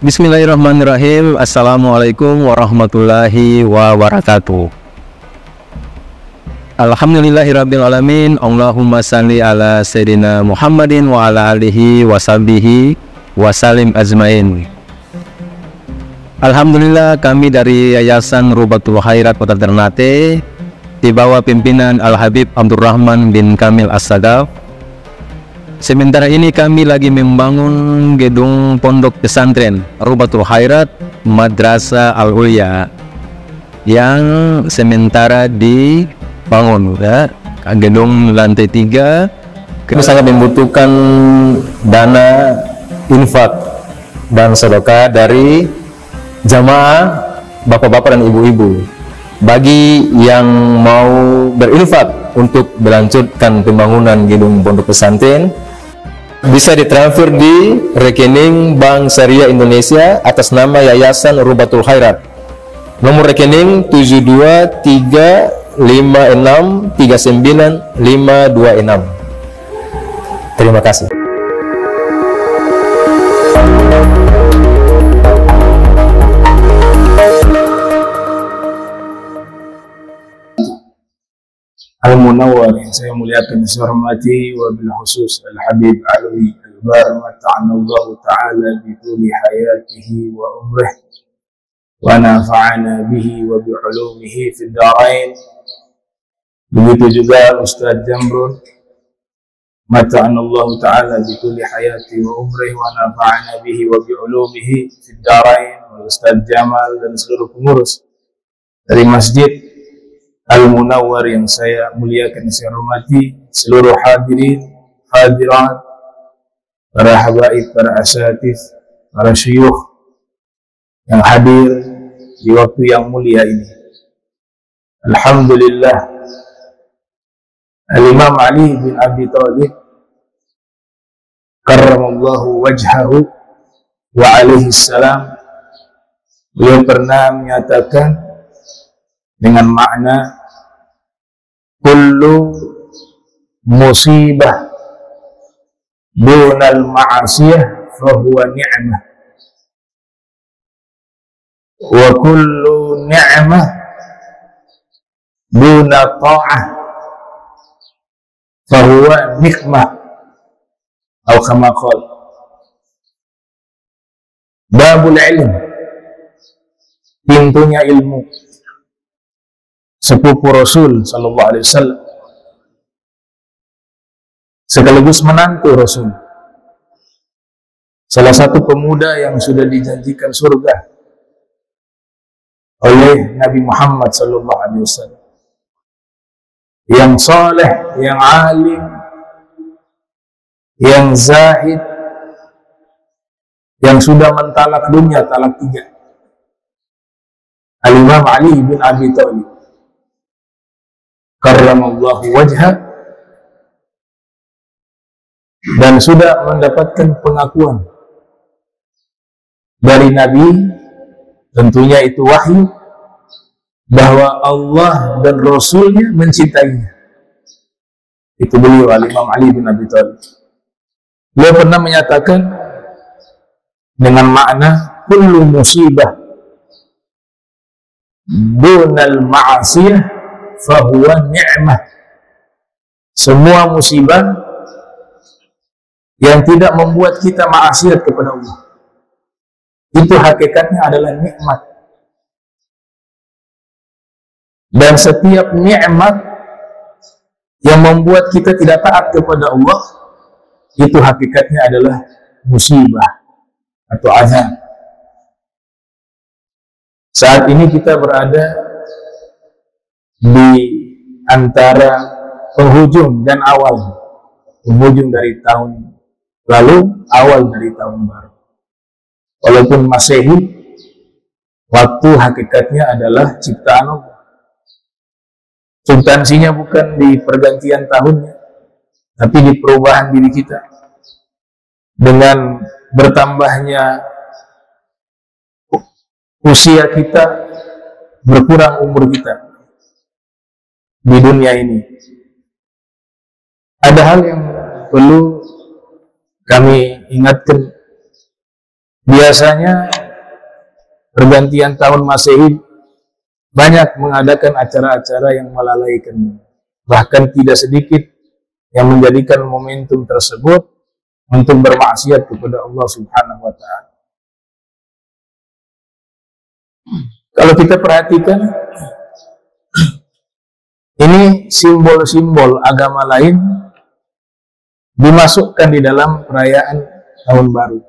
Bismillahirrahmanirrahim. Assalamualaikum warahmatullahi wabarakatuh. Alhamdulillahirrabbilalamin. Allahumma salli ala Sayyidina Muhammadin wa ala alihi wa sahbihi wa salim ajmain. Alhamdulillah, kami dari Yayasan Rubatul Khairat Kota Ternate di bawah pimpinan Al-Habib Abdurrahman bin Kamil As-Sadaf. Sementara ini kami lagi membangun gedung pondok pesantren Rubatul Khairat Madrasah Al-Ulya yang sementara dibangun, ya. Gedung lantai 3. Kami sangat membutuhkan dana infak dan sedekah dari jamaah bapak-bapak dan ibu-ibu. Bagi yang mau berinfak untuk melanjutkan pembangunan gedung pondok pesantren, bisa ditransfer di rekening Bank Syariah Indonesia atas nama Yayasan Rubatul Khairat. Nomor rekening 723563956. Terima kasih. Al-Munawwar yang saya muliakan, saya hormati, wa bil khusus Al-Habib Alwi Al-Bar mata'anallahu ta'ala bituli hayatihi wa umrih wa nafa'ana bihi wa bi'ulumihi fid darain. Begitu juga Ustaz Jamrun mata'anallahu ta'ala bituli hayati wa umrih wa nafa'ana bihi wa bi'ulumihi fid darain, wa Ustaz Jamal dan seluruh pengurus dari Masjid Al-Munawwar yang saya muliakan, saya hormati, seluruh hadirin, hadirat, para habaib, para asatidz, para syuyukh yang hadir di waktu yang mulia ini. Alhamdulillah, Al-Imam Ali bin Abi Thalib karramallahu wajhahu wa alaihi salam, beliau pernah menyatakan dengan makna kullu musibah dunal ma'asiyah fahuwa ni'mah wa kullu ni'mah duna ta'ah fahuwa nikmah, atau kama qala. Babul ilm, pintunya ilmu. Sepupu Rasul sallallahu alaihi wasallam, sekaligus menantu Rasul, salah satu pemuda yang sudah dijanjikan surga oleh Nabi Muhammad sallallahu alaihi wasallam, yang saleh, yang alim, yang zahid, yang sudah mentalak dunia talak 3, Al-Imam Ali bin Abi Thalib karramallahu wajhah, dan sudah mendapatkan pengakuan dari Nabi, tentunya itu wahyu, bahwa Allah dan Rasulnya mencintainya. Itu beliau, Al-Imam Ali bin Abi Thalib. Beliau pernah menyatakan dengan makna kullu musibah dunal ma'asiyah fahuwa ni'mah, semua musibah yang tidak membuat kita maksiat kepada Allah, itu hakikatnya adalah nikmat. Dan setiap nikmat yang membuat kita tidak taat kepada Allah, itu hakikatnya adalah musibah atau azab. Saat ini kita berada di antara penghujung dan awal, penghujung dari tahun lalu, awal dari tahun baru. Walaupun Masehi, waktu hakikatnya adalah ciptaan Allah. Substansinya bukan di pergantian tahunnya, tapi di perubahan diri kita. Dengan bertambahnya usia kita, berkurang umur kita di dunia ini. Ada hal yang perlu kami ingatkan biasanya pergantian tahun Masehi banyak mengadakan acara-acara yang melalaikan. Bahkan tidak sedikit yang menjadikan momentum tersebut untuk bermaksiat kepada Allah Subhanahu wa Ta'ala. Kalau kita perhatikan, ini simbol-simbol agama lain dimasukkan di dalam perayaan tahun baru.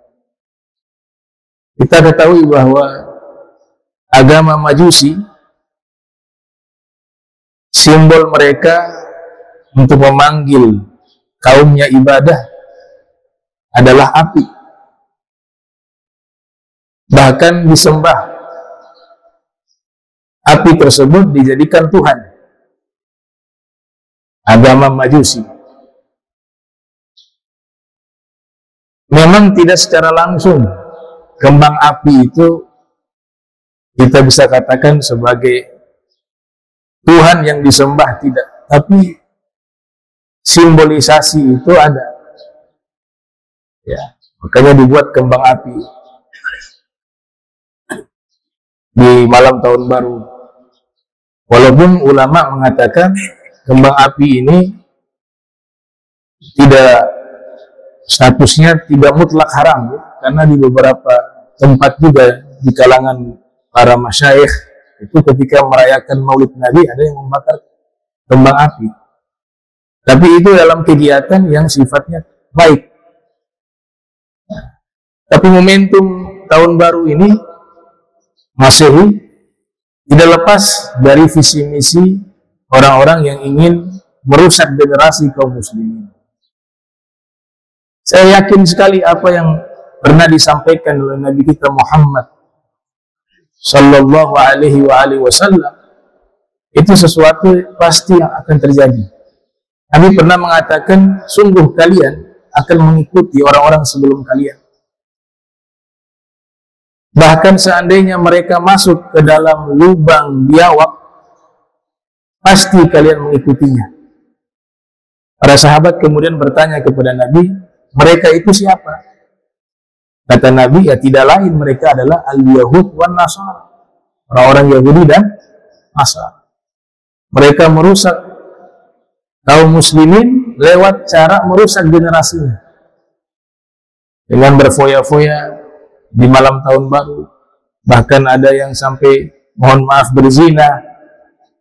Kita ketahui bahwa agama Majusi, simbol mereka untuk memanggil kaumnya ibadah adalah api. Bahkan disembah. Api tersebut dijadikan Tuhan. Agama Majusi. Memang tidak secara langsung kembang api itu kita bisa katakan sebagai Tuhan yang disembah, tidak. Tapi simbolisasi itu ada. Ya, makanya dibuat kembang api di malam tahun baru. Walaupun ulama mengatakan kembang api ini statusnya tidak mutlak haram, karena di beberapa tempat juga di kalangan para masyayikh itu ketika merayakan Maulid Nabi ada yang membakar kembang api. Tapi itu dalam kegiatan yang sifatnya baik. Tapi momentum tahun baru ini Masehi tidak lepas dari visi misi orang-orang yang ingin merusak generasi kaum muslimin. Saya yakin sekali apa yang pernah disampaikan oleh Nabi kita Muhammad Sallallahu Alaihi Wasallam itu sesuatu pasti yang akan terjadi. Nabi pernah mengatakan, sungguh kalian akan mengikuti orang-orang sebelum kalian. Bahkan seandainya mereka masuk ke dalam lubang biawak, pasti kalian mengikutinya. Para sahabat kemudian bertanya kepada Nabi, mereka itu siapa? Kata Nabi, ya tidak lain, mereka adalah al-Yahud wan Nasara, orang-orang Yahudi dan Nasara. Mereka merusak kaum muslimin lewat cara merusak generasinya dengan berfoya-foya di malam tahun baru. Bahkan ada yang sampai, mohon maaf, berzina,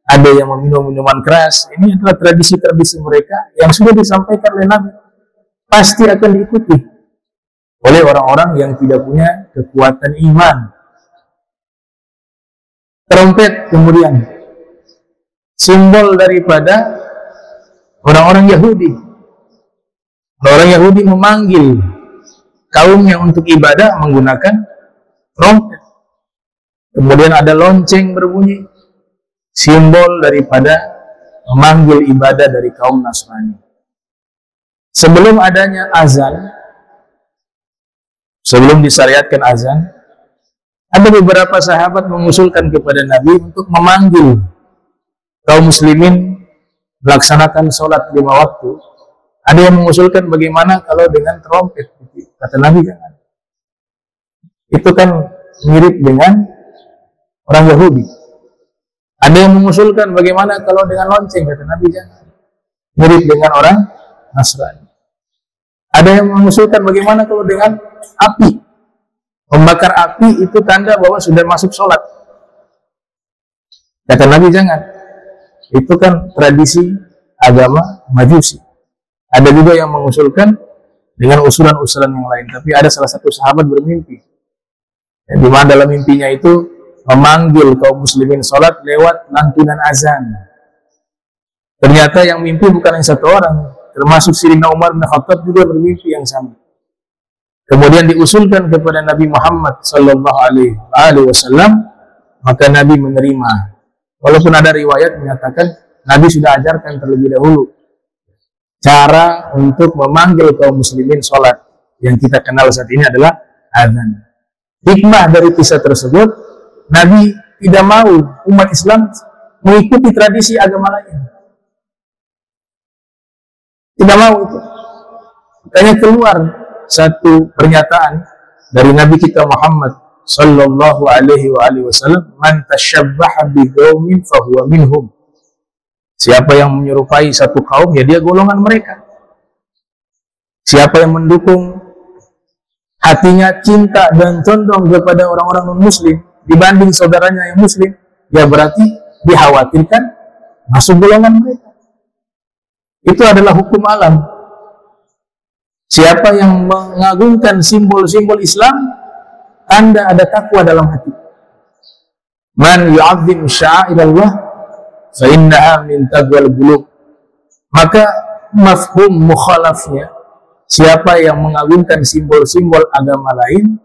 ada yang meminum minuman keras. Ini adalah tradisi-tradisi mereka yang sudah disampaikan oleh Nabi, pasti akan diikuti oleh orang-orang yang tidak punya kekuatan iman. Trompet kemudian simbol daripada orang-orang Yahudi. Orang Yahudi memanggil kaumnya untuk ibadah menggunakan trompet. Kemudian ada lonceng berbunyi, simbol daripada memanggil ibadah dari kaum Nasrani. Sebelum adanya azan, sebelum disyariatkan azan, ada beberapa sahabat mengusulkan kepada Nabi untuk memanggil kaum muslimin melaksanakan sholat 5 waktu. Ada yang mengusulkan bagaimana kalau dengan trompet. Kata Nabi, jangan. Itu kan mirip dengan orang Yahudi. Ada yang mengusulkan bagaimana kalau dengan lonceng. Kata Nabi, jangan. Mirip dengan orang Nasrani. Ada yang mengusulkan bagaimana kalau dengan api. Membakar api itu tanda bahwa sudah masuk sholat. Kata Nabi, jangan. Itu kan tradisi agama Majusi. Ada juga yang mengusulkan dengan usulan-usulan yang lain. Tapi ada salah satu sahabat bermimpi, di mana dalam mimpinya itu memanggil kaum muslimin sholat lewat lantunan azan. Ternyata yang mimpi bukan hanya satu orang, termasuk Sayyidina Umar bin Khattab juga bermimpi yang sama. Kemudian diusulkan kepada Nabi Muhammad Sallallahu Alaihi Wasallam, maka Nabi menerima. Walaupun ada riwayat menyatakan Nabi sudah ajarkan terlebih dahulu cara untuk memanggil kaum muslimin sholat. Yang kita kenal saat ini adalah azan. Hikmah dari kisah tersebut, Nabi tidak mau umat Islam mengikuti tradisi agama lain. Tidak mau itu. Makanya keluar satu pernyataan dari Nabi kita Muhammad sallallahu alaihi wasallam, man tasyabbaha bi qaumin fahuwa minhum. Siapa yang menyerupai satu kaum, ya dia golongan mereka. Siapa yang mendukung, hatinya cinta dan condong kepada orang-orang non-muslim dibanding saudaranya yang muslim, ya berarti dikhawatirkan masuk golongan mereka. Itu adalah hukum alam. Siapa yang mengagungkan simbol-simbol Islam, tanda ada takwa dalam hati. Man yu'azzim sya'airallah fa innaha min taqwal qulub. Maka mafhum mukhalafnya, siapa yang mengagungkan simbol-simbol agama lain,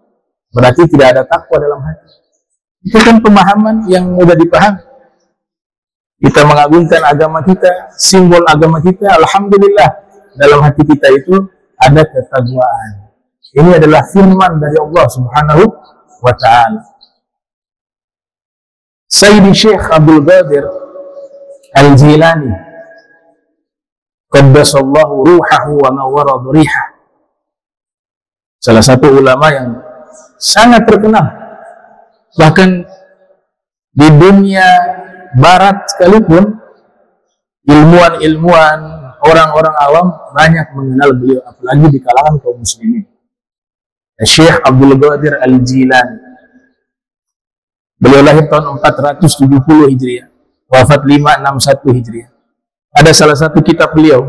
berarti tidak ada takwa dalam hati. Itu kan pemahaman yang mudah dipahami. Kita mengagungkan agama kita, simbol agama kita, alhamdulillah, dalam hati kita itu ada ketakwaan. Ini adalah firman dari Allah Subhanahu wa ta'ala. Sayyidi Syekh Abdul Qadir Al-Jilani qaddasallahu ruhahu wa nawwara dhurihah, salah satu ulama yang sangat terkenal bahkan di dunia barat sekalipun, ilmuwan-ilmuwan, orang-orang awam banyak mengenal beliau, apalagi di kalangan kaum muslimin. Syekh Abdul Qadir Al-Jilani. Beliau lahir tahun 470 Hijriah, wafat 561 Hijriah. Ada salah satu kitab beliau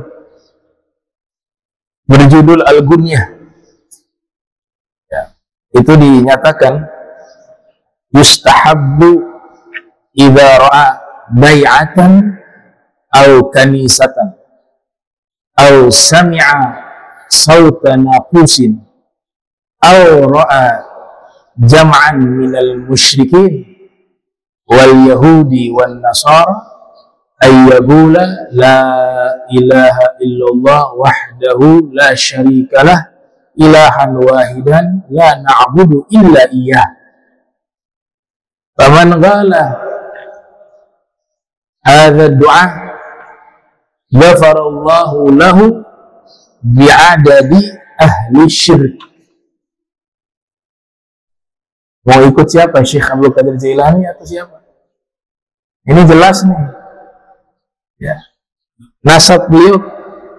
berjudul Al-Gunyah. Ya, itu dinyatakan yustahabbu idza ra'a bai'atan aw kanisatan aw sami'a sauta naqusin aw ra'a jam'an minal musyrikin wal yahudi wan nasara ay yaqula la ilaha illallah wahdahu la syarikalah ilahan wahidan la na'budu illa iyyah. Faman qala hadha du'a ghafarallahu lahu bi'adadi ahli syirk. Mau ikut siapa? Syekh Abdul Qadir Jailani atau siapa? Ini jelas nih. Ya. Nasab beliau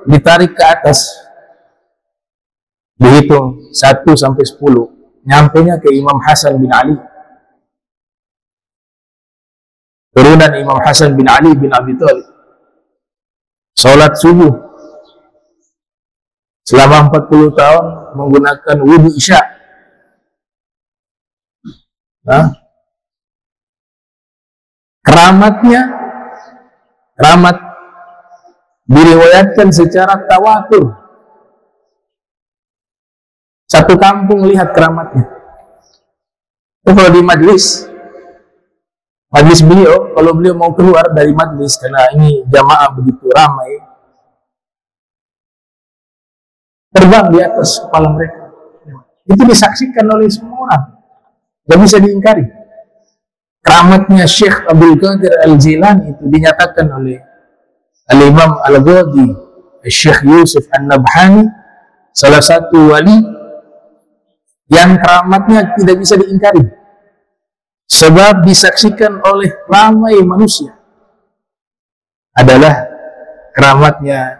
ditarik ke atas. Dihitung 1 sampai 10. Nyampenya ke Imam Hasan bin Ali. Turunan Imam Hasan bin Ali bin Abi Thalib. Salat subuh selama 40 tahun menggunakan wudu isya. Keramat diriwayatkan secara tawatur. Satu kampung lihat keramatnya. Itu kalau di majlis beliau, kalau beliau mau keluar dari majlis karena ini jamaah begitu ramai, terbang di atas kepala mereka. Itu disaksikan oleh semua orang, gak bisa diingkari. Keramatnya Syekh Abdul Qadir Al-Jilani itu dinyatakan oleh Al-Imam Al-Ghadi, Syekh Yusuf An-Nabhani, salah satu wali yang keramatnya tidak bisa diingkari sebab disaksikan oleh ramai manusia. Adalah keramatnya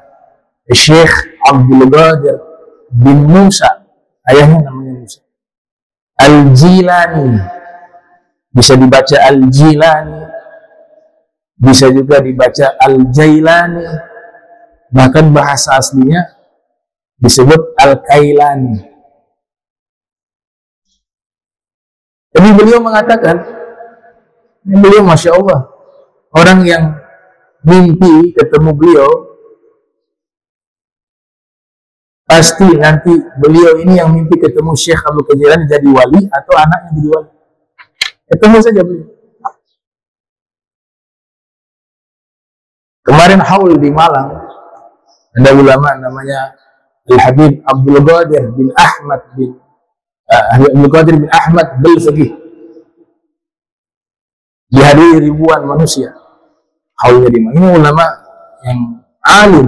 Syekh Abdul Qadir bin Musa, ayahnya namanya Musa Al-Jilani. Bisa dibaca Al-Jilani, bisa juga dibaca Al-Jailani, bahkan bahasa aslinya disebut Al-Kailani. Jadi beliau mengatakan, beliau Masya Allah, orang yang mimpi ketemu beliau, pasti nanti beliau ini yang mimpi ketemu Syekh Abdul Qadir Jailani jadi wali atau anaknya jadi wali. Ketemu saja beliau. Kemarin haul di Malang, ada ulama namanya Al-Habib Abdul Qadir bin Ahmad bin Abdul Qadir bin Ahmad Bil-Faqih. Dihadiri ribuan manusia. Haulnya di Malang. Ini ulama yang alim.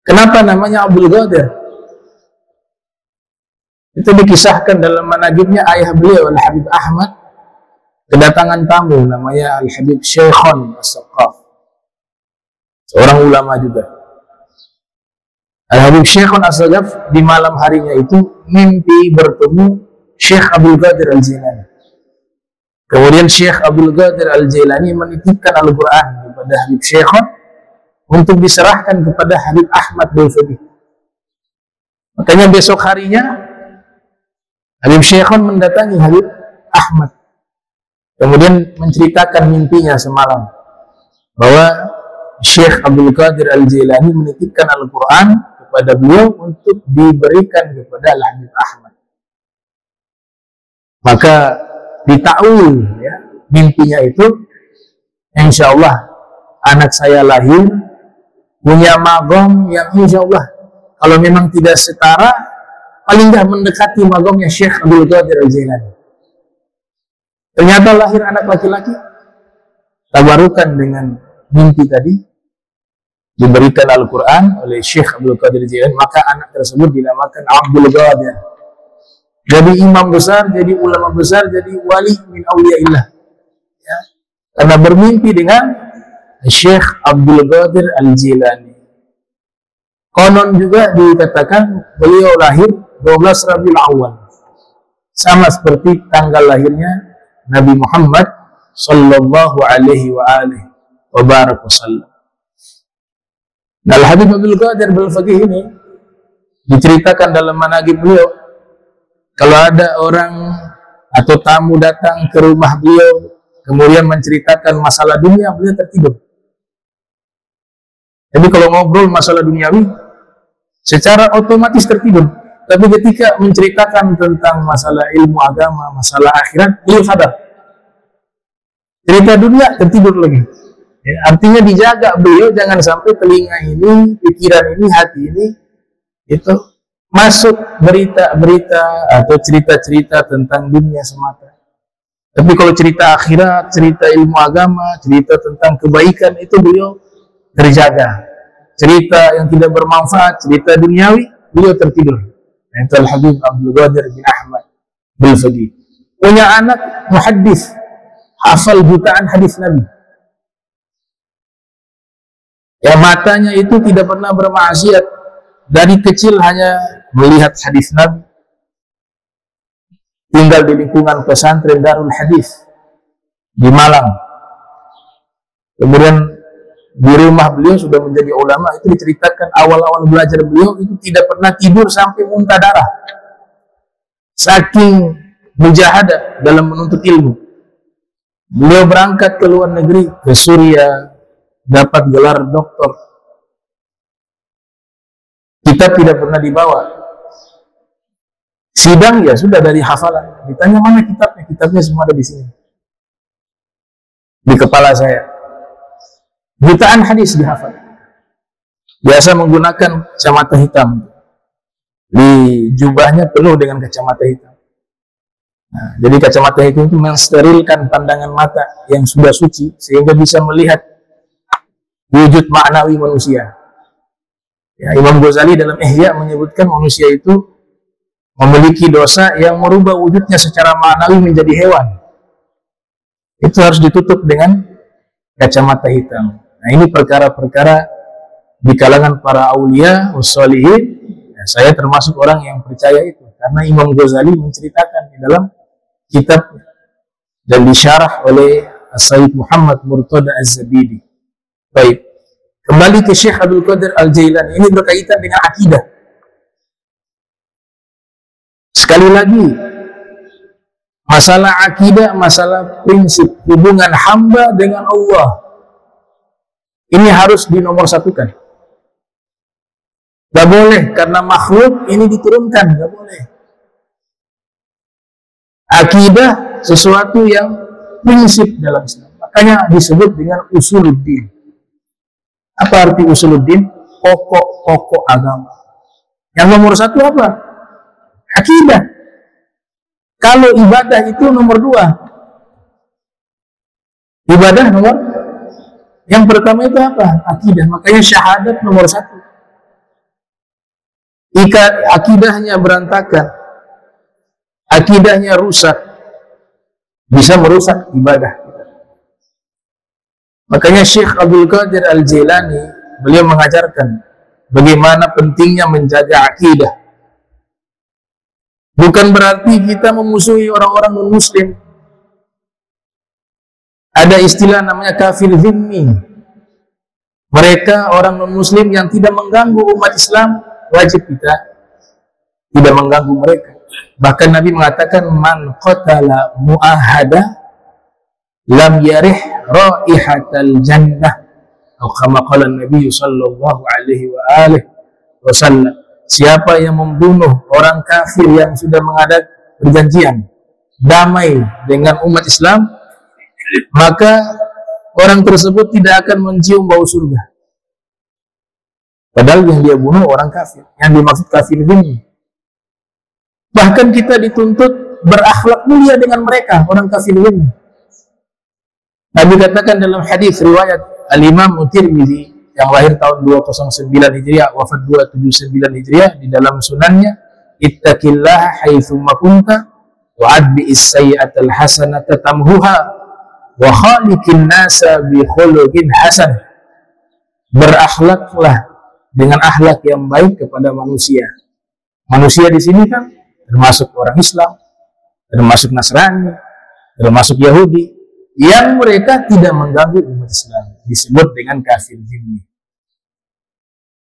Kenapa namanya Abdul Qadir? Itu dikisahkan dalam manaqibnya ayah beliau Al-Habib Ahmad kedatangan tamu namanya Al-Habib Syekhon As-Saqaf, seorang ulama juga. Al-Habib Syekhon As-Saqaf di malam harinya itu mimpi bertemu Syekh Abdul Qadir Al-Jilani. Kemudian Syekh Abdul Qadir Al-Jilani menitipkan Al-Quran kepada Habib Syekhon untuk diserahkan kepada Habib Ahmad Bulfadi. Makanya besok harinya Habib Syekhon mendatangi Habib Ahmad, kemudian menceritakan mimpinya semalam bahwa Syekh Abdul Qadir Al-Jilani menitipkan Al-Quran kepada beliau untuk diberikan kepada Habib Ahmad. Maka ditakwil ya, mimpinya itu, insya Allah anak saya lahir punya magom yang insya Allah kalau memang tidak setara paling tidak mendekati magomnya Syekh Abdul Qadir Al-Jilani. Ternyata lahir anak laki-laki, tabarukan dengan mimpi tadi, diberikan Al-Quran oleh Syekh Abdul Qadir Al-Jilani, maka anak tersebut dinamakan Abdul Qadir. Jadi imam besar, jadi ulama besar, jadi wali min awliyaillah. Ya. Karena bermimpi dengan Syekh Abdul Qadir Al-Jilani. Konon juga dikatakan beliau lahir 12 Rabiul Awal, sama seperti tanggal lahirnya Nabi Muhammad sallallahu alaihi wa alihi wa barak wasallam. Nah, Al-Habib Abdul Qadir Al-Faqih ini diceritakan dalam manaqib beliau, kalau ada orang atau tamu datang ke rumah beliau kemudian menceritakan masalah dunia, beliau tertidur. Jadi kalau ngobrol masalah duniawi secara otomatis tertidur. Tapi ketika menceritakan tentang masalah ilmu agama, masalah akhirat, beliau sadar. Cerita dunia tertidur lagi. Ya, artinya dijaga beliau jangan sampai telinga ini, pikiran ini, hati ini itu masuk berita-berita atau cerita-cerita tentang dunia semata. Tapi kalau cerita akhirat, cerita ilmu agama, cerita tentang kebaikan, itu beliau terjaga. Cerita yang tidak bermanfaat, cerita duniawi, beliau tertidur. Itu Al-Habib Abdul Qadir bin Ahmad Bulfadi. Punya anak muhaddis, hafal jutaan hadis Nabi. Ya, matanya itu tidak pernah bermaksiat. Dari kecil hanya melihat hadis Nabi. Tinggal di lingkungan pesantren Darul Hadis di Malang. Kemudian di rumah beliau sudah menjadi ulama. Itu diceritakan awal-awal belajar beliau itu tidak pernah tidur sampai muntah darah, saking mujahadah dalam menuntut ilmu. Beliau berangkat ke luar negeri, ke Suriah, dapat gelar doktor. Kitab tidak pernah dibawa. Sidang ya sudah dari hafalan. Ditanya mana kitabnya? Kitabnya semua ada di sini, di kepala saya. Jutaan hadis dihafal. Biasa menggunakan kacamata hitam. Di jubahnya penuh dengan kacamata hitam. Nah, jadi kacamata hitam itu mensterilkan pandangan mata yang sudah suci sehingga bisa melihat wujud maknawi manusia. Ya, Imam Ghazali dalam Ihya menyebutkan manusia itu memiliki dosa yang merubah wujudnya secara maknawi menjadi hewan. Itu harus ditutup dengan kacamata hitam. Nah, ini perkara-perkara di kalangan para aulia wassalihin. Ya, saya termasuk orang yang percaya itu karena Imam Ghazali menceritakan di dalam kitab dan disyarah oleh Sayyid Muhammad Murtada Az-Zabidi. Baik, kembali ke Syekh Abdul Qadir Al-Jilani. Ini berkaitan dengan akidah. Sekali lagi, masalah akidah, masalah prinsip hubungan hamba dengan Allah, ini harus dinomorsatukan. Gak boleh karena makhluk ini diturunkan, gak boleh. Akidah sesuatu yang prinsip dalam Islam. Makanya disebut dengan usuluddin. Apa arti usuluddin? Pokok-pokok agama. Yang nomor satu apa? Akidah. Kalau ibadah itu nomor dua. Ibadah nomor yang pertama itu apa? Akidah. Makanya syahadat nomor satu. Jika akidahnya berantakan, akidahnya rusak, bisa merusak ibadah kita. Makanya Syekh Abdul Qadir Al-Jailani, beliau mengajarkan bagaimana pentingnya menjaga akidah. Bukan berarti kita memusuhi orang-orang non-muslim. Ada istilah namanya kafir zimmi. Mereka orang non-muslim yang tidak mengganggu umat Islam, wajib kita tidak mengganggu mereka. Bahkan Nabi mengatakan, man qatala mu'ahada lam yarih raihatal jannah, atau kama qala Nabi sallallahu alaihi wa alihi wasallam. Siapa yang membunuh orang kafir yang sudah mengadakan perjanjian damai dengan umat Islam, maka orang tersebut tidak akan mencium bau surga. Padahal yang dia bunuh orang kafir, yang dimaksud kafir ini. Bahkan kita dituntut berakhlak mulia dengan mereka, orang kafir ini. Nabi katakan dalam hadis riwayat Al-Imam Tirmidzi yang lahir tahun 209 Hijriah, wafat 279 Hijriah, di dalam sunannya, ittaqillaha haitsu ma kunta wa adbi as-sayyi'atal hasanata tamhuha wa khaliqin nasa bi khuluqin hasan. Berakhlaklah dengan akhlak yang baik kepada manusia. Manusia di sini kan termasuk orang Islam, termasuk Nasrani, termasuk Yahudi, yang mereka tidak mengganggu umat Islam, disebut dengan kafir zimmi.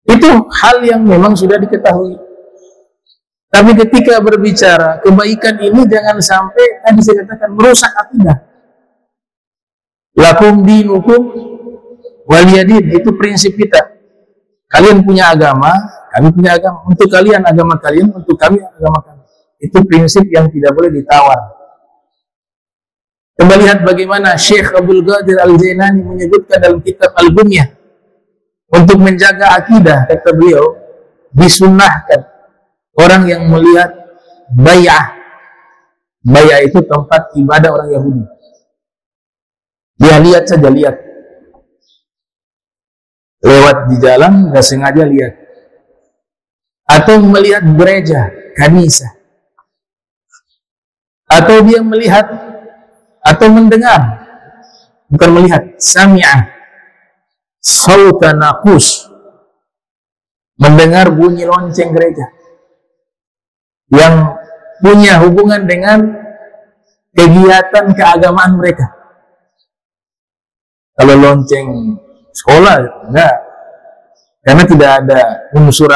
Itu hal yang memang sudah diketahui. Tapi ketika berbicara kebaikan ini, jangan sampai tadi saya katakan merusak akidah. Lakum dinukum waliyadin, itu prinsip kita. Kalian punya agama, kami punya agama. Untuk kalian agama kalian, untuk kami agama kami. Itu prinsip yang tidak boleh ditawar. Coba lihat bagaimana Syekh Abdul Qadir Al-Jailani menyebutkan dalam kitab Al-Bunyah, untuk menjaga akidah, kata beliau, disunnahkan orang yang melihat bay'ah. Bay'ah itu tempat ibadah orang Yahudi. Dia lihat saja, lihat. Lewat di jalan, nggak sengaja lihat. Atau melihat gereja, kanisa. Atau dia melihat atau mendengar, bukan melihat, sami'ah sauta naqus, mendengar bunyi lonceng gereja yang punya hubungan dengan kegiatan keagamaan mereka. Kalau lonceng sekolah, enggak, karena tidak ada unsur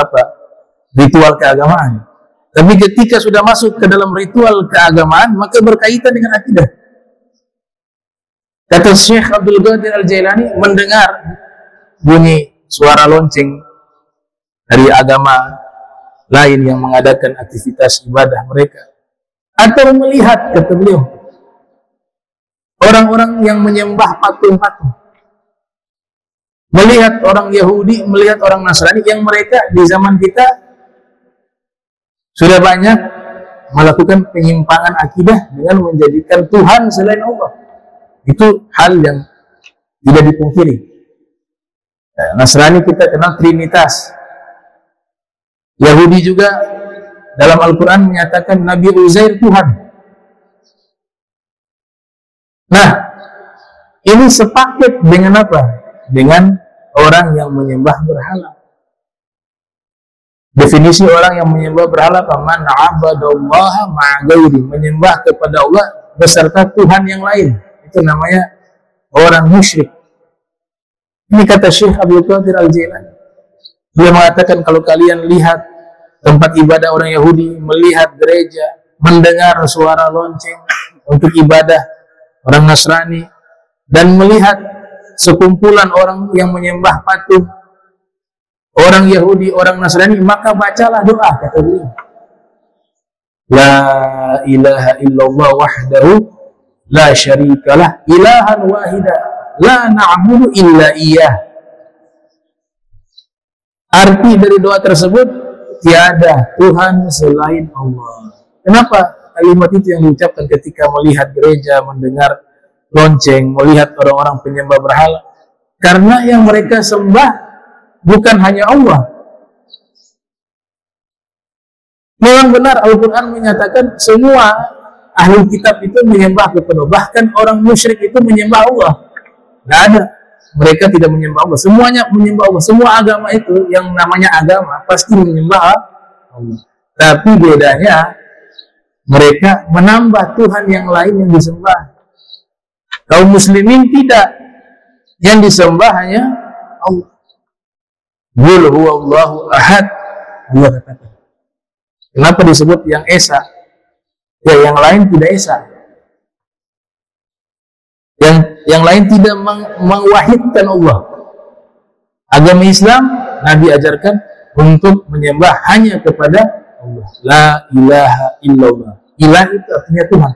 ritual keagamaan. Tapi ketika sudah masuk ke dalam ritual keagamaan, maka berkaitan dengan akidah. Kata Syekh Abdul Qadir Al-Jailani, mendengar bunyi suara lonceng dari agama lain yang mengadakan aktivitas ibadah mereka, atau melihat, kata beliau, orang-orang yang menyembah patung-patung, melihat orang Yahudi, melihat orang Nasrani yang mereka di zaman kita sudah banyak melakukan penyimpangan akidah dengan menjadikan Tuhan selain Allah. Itu hal yang tidak dipungkiri. Nasrani kita kenal Trinitas. Yahudi juga dalam Al-Quran menyatakan Nabi Uzair Tuhan. Nah, ini sepaket dengan apa? Dengan orang yang menyembah berhala. Definisi orang yang menyembah berhala, man abadallaha ma'a ghairi, menyembah kepada Allah beserta Tuhan yang lain. Itu namanya orang musyrik. Ini kata Syekh Abdul Qadir Al-Jailani. Dia mengatakan, kalau kalian lihat tempat ibadah orang Yahudi, melihat gereja, mendengar suara lonceng untuk ibadah orang Nasrani, dan melihat sekumpulan orang yang menyembah patung, orang Yahudi, orang Nasrani, maka bacalah doa, kata beliau. La ilaha illallah wahdahu la syarikalah ilahan wahida la na'budu illa iyah. Arti dari doa tersebut, tiada Tuhan selain Allah. Kenapa kalimat itu yang diucapkan ketika melihat gereja, mendengar lonceng, melihat orang-orang penyembah berhala? Karena yang mereka sembah bukan hanya Allah. Memang benar Al-Quran menyatakan semua ahli kitab itu menyembah kepada Allah. Bahkan orang musyrik itu menyembah Allah. Nggak ada. Mereka tidak menyembah Allah. Semuanya menyembah Allah. Semua agama itu yang namanya agama pasti menyembah Allah. Tapi bedanya mereka menambah Tuhan yang lain yang disembah. Kaum muslimin tidak. Yang disembah hanya Allah. Qul huwallahu ahad. Allah katakan. Kenapa disebut yang esa? Ya, yang lain tidak esa. Yang lain tidak mewahidkan Allah. Agama Islam, Nabi ajarkan untuk menyembah hanya kepada Allah. La ilaha illallah. Ilah itu artinya Tuhan.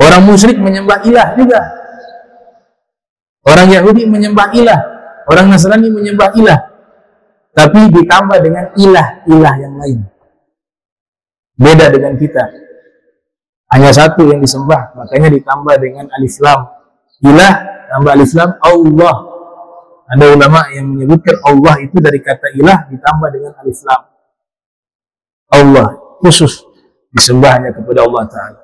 Orang musyrik menyembah ilah juga. Orang Yahudi menyembah ilah. Orang Nasrani menyembah ilah. Tapi ditambah dengan ilah-ilah yang lain. Beda dengan kita. Hanya satu yang disembah, makanya ditambah dengan alif lam. Ilah tambah alif lam, Allah. Ada ulama yang menyebutkan Allah itu dari kata ilah ditambah dengan alif lam. Allah khusus disembah hanya kepada Allah Ta'ala.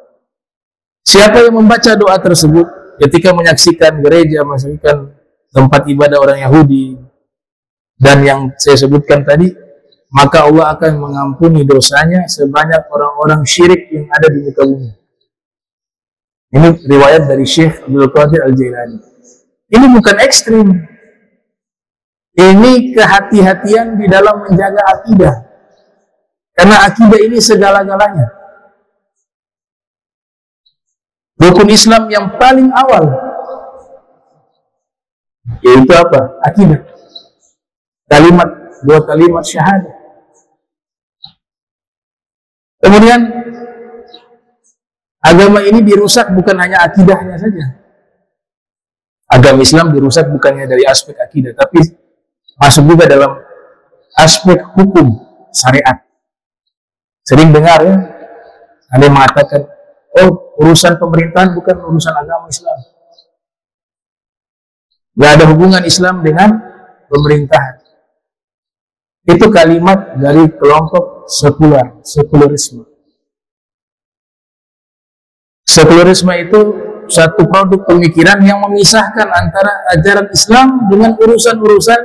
Siapa yang membaca doa tersebut ketika menyaksikan gereja, menyaksikan tempat ibadah orang Yahudi, dan yang saya sebutkan tadi, maka Allah akan mengampuni dosanya sebanyak orang-orang syirik yang ada di muka bumi. Ini riwayat dari Syekh Abdul Qadir Al-Jailani. Ini bukan ekstrim. Ini kehati-hatian di dalam menjaga akidah. Karena akidah ini segala-galanya. Rukun Islam yang paling awal, yaitu apa? Akidah. Dua kalimat syahadat. Kemudian agama ini dirusak bukan hanya akidahnya saja. Agama Islam dirusak bukannya dari aspek akidah, tapi masuk juga dalam aspek hukum syariat. Sering dengar ya, ada yang mengatakan, oh urusan pemerintahan bukan urusan agama Islam. Gak ada hubungan Islam dengan pemerintahan. Itu kalimat dari kelompok sekularisme. Sekularisme itu satu produk pemikiran yang memisahkan antara ajaran Islam dengan urusan-urusan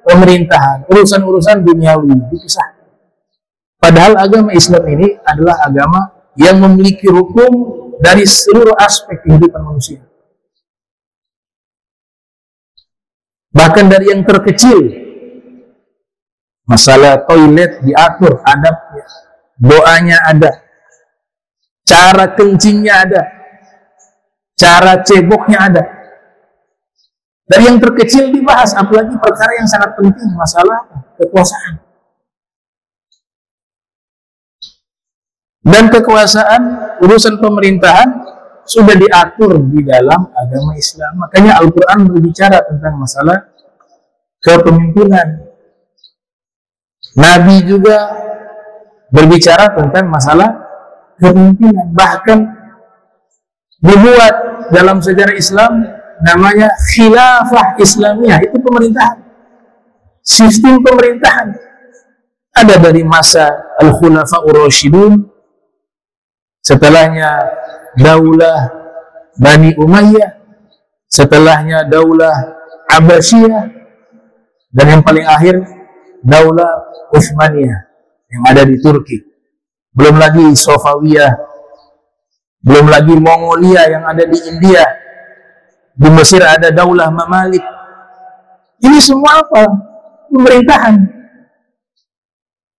pemerintahan, urusan-urusan duniawi, dipisah. Padahal agama Islam ini adalah agama yang memiliki hukum dari seluruh aspek kehidupan manusia. Bahkan dari yang terkecil, masalah toilet diatur adabnya, doanya ada, cara kencingnya ada, cara ceboknya ada. Dari yang terkecil dibahas, apalagi perkara yang sangat penting, masalah kekuasaan. Dan kekuasaan, urusan pemerintahan sudah diatur di dalam agama Islam. Makanya Al-Quran berbicara tentang masalah kepemimpinan. Nabi juga berbicara tentang masalah kepemimpinan. Bahkan dibuat dalam sejarah Islam namanya khilafah Islamiyah. Itu pemerintahan, sistem pemerintahan. Ada dari masa Al-Khulafa'ur Rasyidun, setelahnya Daulah Bani Umayyah, setelahnya Daulah Abbasiyah, dan yang paling akhir Daulah Utsmaniyah yang ada di Turki. Belum lagi Safawiyah, belum lagi Mongolia yang ada di India. Di Mesir ada Daulah Mamalik. Ini semua apa? Pemerintahan.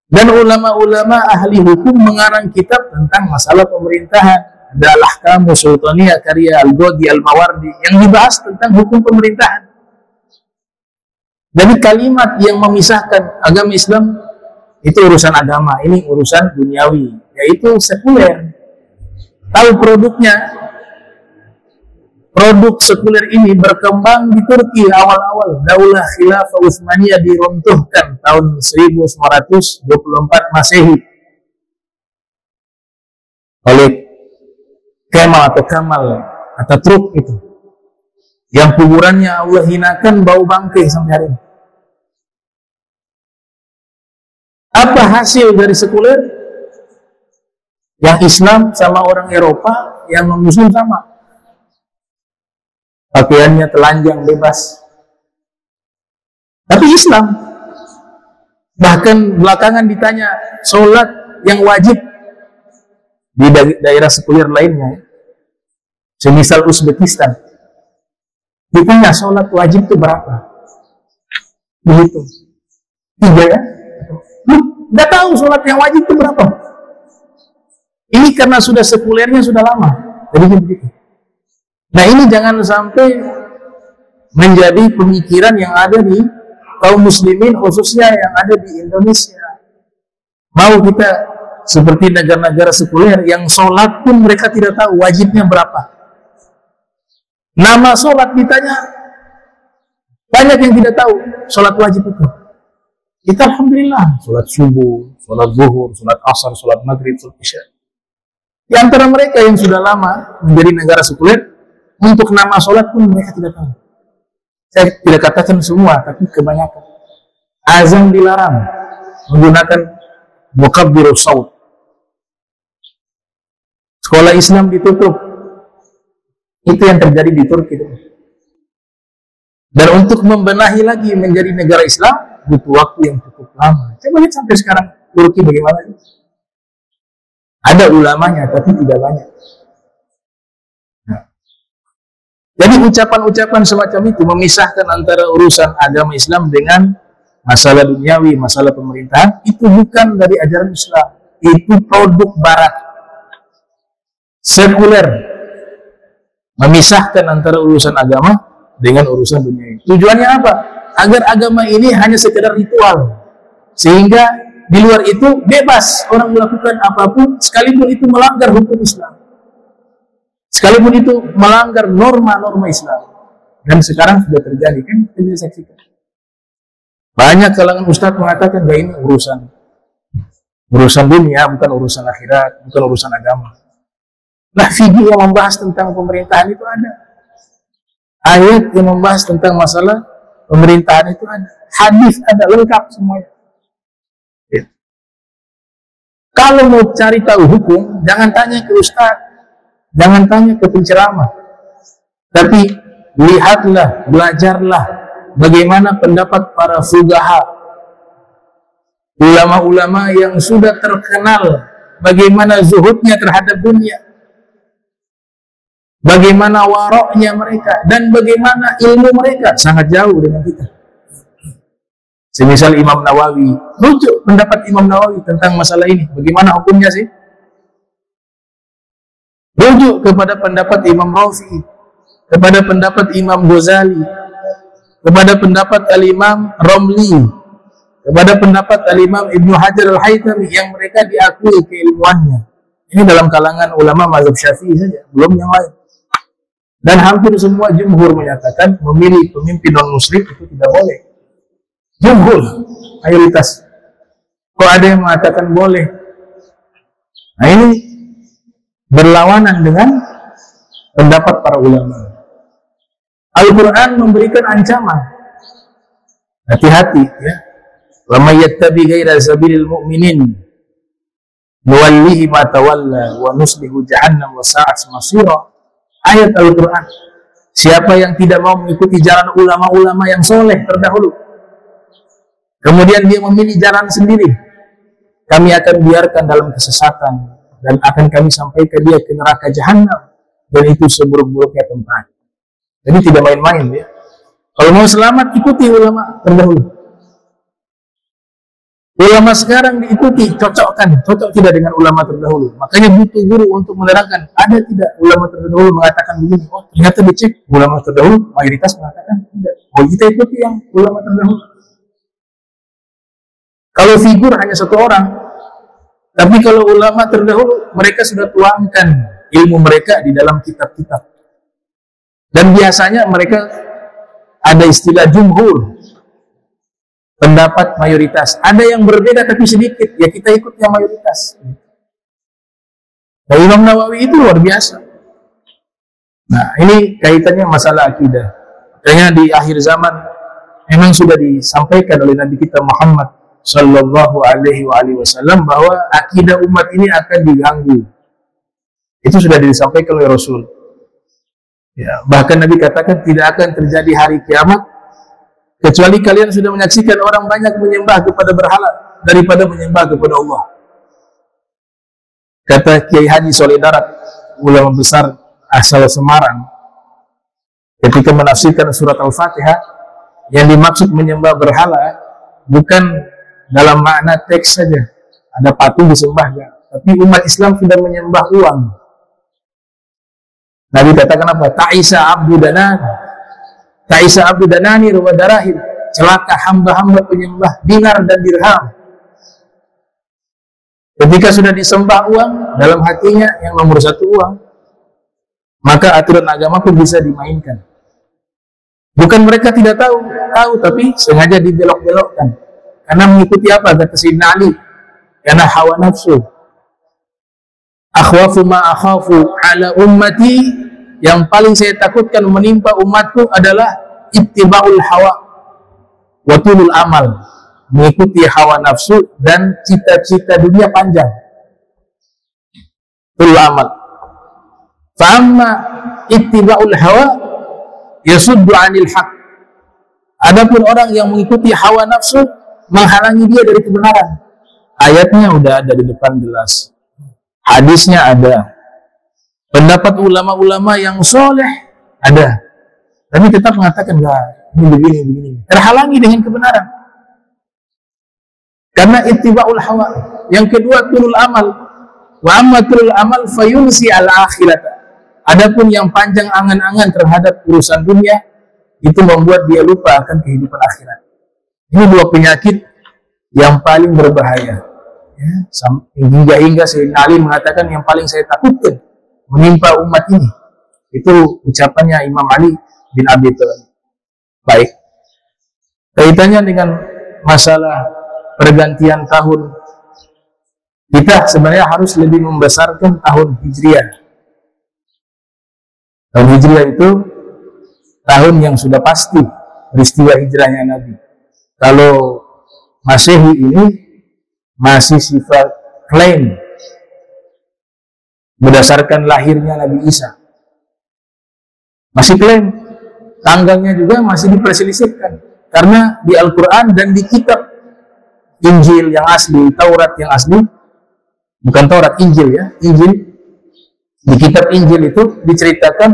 Dan ulama-ulama ahli hukum mengarang kitab tentang masalah pemerintahan. Ada Al-Ahkamu Sultaniyah karya Al-Ghadi Al-Mawardi yang dibahas tentang hukum pemerintahan. Jadi kalimat yang memisahkan agama Islam itu urusan agama, ini urusan duniawi, yaitu sekuler. Tahu produknya? Produk sekuler ini berkembang di Turki awal-awal. Daulah Khilafah Utsmaniyah diruntuhkan tahun 1924 Masehi oleh Kemal Atatürk itu, yang kuburannya Allah hinakan, bau bangkai sampai hari ini. Apa hasil dari sekuler? Yang Islam sama orang Eropa, yang non-Muslim sama. Pakaiannya telanjang bebas. Tapi Islam. Bahkan belakangan ditanya, sholat yang wajib di daerah sekuler lainnya, semisal Uzbekistan, ditanya sholat wajib itu berapa? Begitu. 3 ya? Lu nggak tahu sholat yang wajib itu berapa? Ini karena sudah sekulernya sudah lama. Jadi begitu. Nah ini jangan sampai menjadi pemikiran yang ada di kaum muslimin, khususnya yang ada di Indonesia. Mau kita seperti negara-negara sekuler yang sholat pun mereka tidak tahu wajibnya berapa. Nama sholat ditanya, banyak yang tidak tahu sholat wajib itu. Kita alhamdulillah, sholat subuh, sholat zuhur, sholat asar, sholat maghrib, sholat isya. Di antara mereka yang sudah lama menjadi negara sekuler, untuk nama sholat pun mereka tidak tahu. Saya tidak katakan semua, tapi kebanyakan. Azan dilarang menggunakan mukabbirus saut. Sekolah Islam ditutup. Itu yang terjadi di Turki. Dan untuk membenahi lagi menjadi negara Islam butuh waktu yang cukup lama. Coba lihat sampai sekarang Turki bagaimana. Ada ulamanya, tapi tidak banyak. Jadi ucapan-ucapan semacam itu memisahkan antara urusan agama Islam dengan masalah duniawi, masalah pemerintahan, itu bukan dari ajaran Islam. Itu produk Barat. Sekuler. Memisahkan antara urusan agama dengan urusan duniawi. Tujuannya apa? Agar agama ini hanya sekedar ritual. Sehingga di luar itu bebas orang melakukan apapun, sekalipun itu melanggar hukum Islam. Sekalipun itu melanggar norma-norma Islam. Dan sekarang sudah terjadi, kan kita bisa saksikan. Banyak kalangan ustadz mengatakan bahwa ini urusan dunia, bukan urusan akhirat, bukan urusan agama. Nah, video yang membahas tentang pemerintahan itu ada. Ayat yang membahas tentang masalah pemerintahan itu ada. Hadis ada, lengkap semuanya. Ya. Kalau mau cari tahu hukum, jangan tanya ke ustadz. Jangan tanya ke penceramah, tapi lihatlah, belajarlah bagaimana pendapat para fuqaha, ulama-ulama yang sudah terkenal, bagaimana zuhudnya terhadap dunia, bagaimana waroknya mereka, dan bagaimana ilmu mereka sangat jauh dengan kita. Semisal Imam Nawawi, rujuk pendapat Imam Nawawi tentang masalah ini, bagaimana hukumnya sih? Rujuk kepada pendapat Imam Rafi'i, kepada pendapat Imam Ghazali, kepada pendapat Al-Imam Romli, kepada pendapat Al-Imam Ibnu Hajar Al-Haytami yang mereka diakui keilmuannya. Ini dalam kalangan ulama mazhab Syafi'i saja, belum yang lain. Dan hampir semua jumhur menyatakan memilih pemimpin non-muslim itu tidak boleh. Jumhur, mayoritas. Kok ada yang mengatakan boleh? Nah ini berlawanan dengan pendapat para ulama. Al-Quran memberikan ancaman. Hati-hati ya. Wa may yattabi ghaira sabilil mu'minin nuwallihi ma tawalla wa nuslihu jahannam wa sa'at masira. Ayat Al-Quran. Siapa yang tidak mau mengikuti jalan ulama-ulama yang soleh terdahulu, kemudian dia memilih jalan sendiri, kami akan biarkan dalam kesesatan dan akan kami sampaikan dia ke neraka jahanam, dan itu seburuk-buruknya tempat. Jadi tidak main-main ya. Kalau mau selamat, ikuti ulama terdahulu. Ulama sekarang diikuti, cocokkan, cocok tidak dengan ulama terdahulu. Makanya butuh guru untuk menerangkan, ada tidak ulama terdahulu mengatakan begini. Oh ternyata dicek, ulama terdahulu mayoritas mengatakan tidak. Oh kita ikuti yang ulama terdahulu. Kalau figur hanya satu orang, tapi kalau ulama terdahulu, mereka sudah tuangkan ilmu mereka di dalam kitab-kitab. Dan biasanya mereka ada istilah jumhur, pendapat mayoritas. Ada yang berbeda tapi sedikit, ya kita ikut yang mayoritas. Nah, Imam Nawawi itu luar biasa. Nah, ini kaitannya masalah akidah. Makanya di akhir zaman memang sudah disampaikan oleh Nabi kita Muhammad Sallallahu Alaihi Wasallam bahwa akidah umat ini akan diganggu. Itu sudah disampaikan oleh Rasul. Ya, bahkan Nabi katakan tidak akan terjadi hari kiamat kecuali kalian sudah menyaksikan orang banyak menyembah kepada berhala daripada menyembah kepada Allah. Kata Kiai Haji Soleh Darat, ulama besar asal Semarang, ketika menafsirkan surat Al-Fatihah, yang dimaksud menyembah berhala bukan dalam makna teks saja, ada patung disembah, tapi umat Islam sudah menyembah uang. Nabi katakan apa? Ta'isa abdu danani, ta'isa abdu danani wa darahim, celaka hamba-hamba penyembah dinar dan dirham. Ketika sudah disembah uang, dalam hatinya yang nomor satu uang, maka aturan agama pun bisa dimainkan. Bukan mereka tidak tahu, tapi sengaja dibelok-belokkan. Karena mengikuti apa? Kata Sayyidina Ali, karena hawa nafsu. Akhwafu ma akhafu ala ummati, yang paling saya takutkan menimpa umatku adalah ittiba'ul hawa wa tulul amal, mengikuti hawa nafsu dan cita-cita dunia panjang. Tulul amal. Fa amma ittiba'ul hawa yasuddu 'anil haq. Adapun orang yang mengikuti hawa nafsu menghalangi dia dari kebenaran. Ayatnya udah ada di depan jelas. Hadisnya ada. Pendapat ulama-ulama yang soleh ada. Tapi tetap mengatakan, enggak, ini begini. Terhalangi dengan kebenaran. Karena ittiba'ul hawa. Yang kedua, tulul amal. Wa amma tulul amal fayunsi al-akhirat. Adapun yang panjang angan-angan terhadap urusan dunia, itu membuat dia lupa akan kehidupan akhirat. Ini dua penyakit yang paling berbahaya. Ya, hingga Sayyidina Ali mengatakan yang paling saya takutkan menimpa umat ini. Itu ucapannya Imam Ali bin Abi Thalib. Baik. Kaitannya dengan masalah pergantian tahun, kita sebenarnya harus lebih membesarkan tahun Hijriah. Tahun Hijriah itu tahun yang sudah pasti peristiwa hijrahnya Nabi. Kalau Masehi ini masih sifat klaim berdasarkan lahirnya Nabi Isa. Masih klaim, tanggalnya juga masih diperselisihkan. Karena di Al-Quran dan di kitab Injil yang asli, Taurat yang asli, bukan Taurat, Injil ya, Injil, di kitab Injil itu diceritakan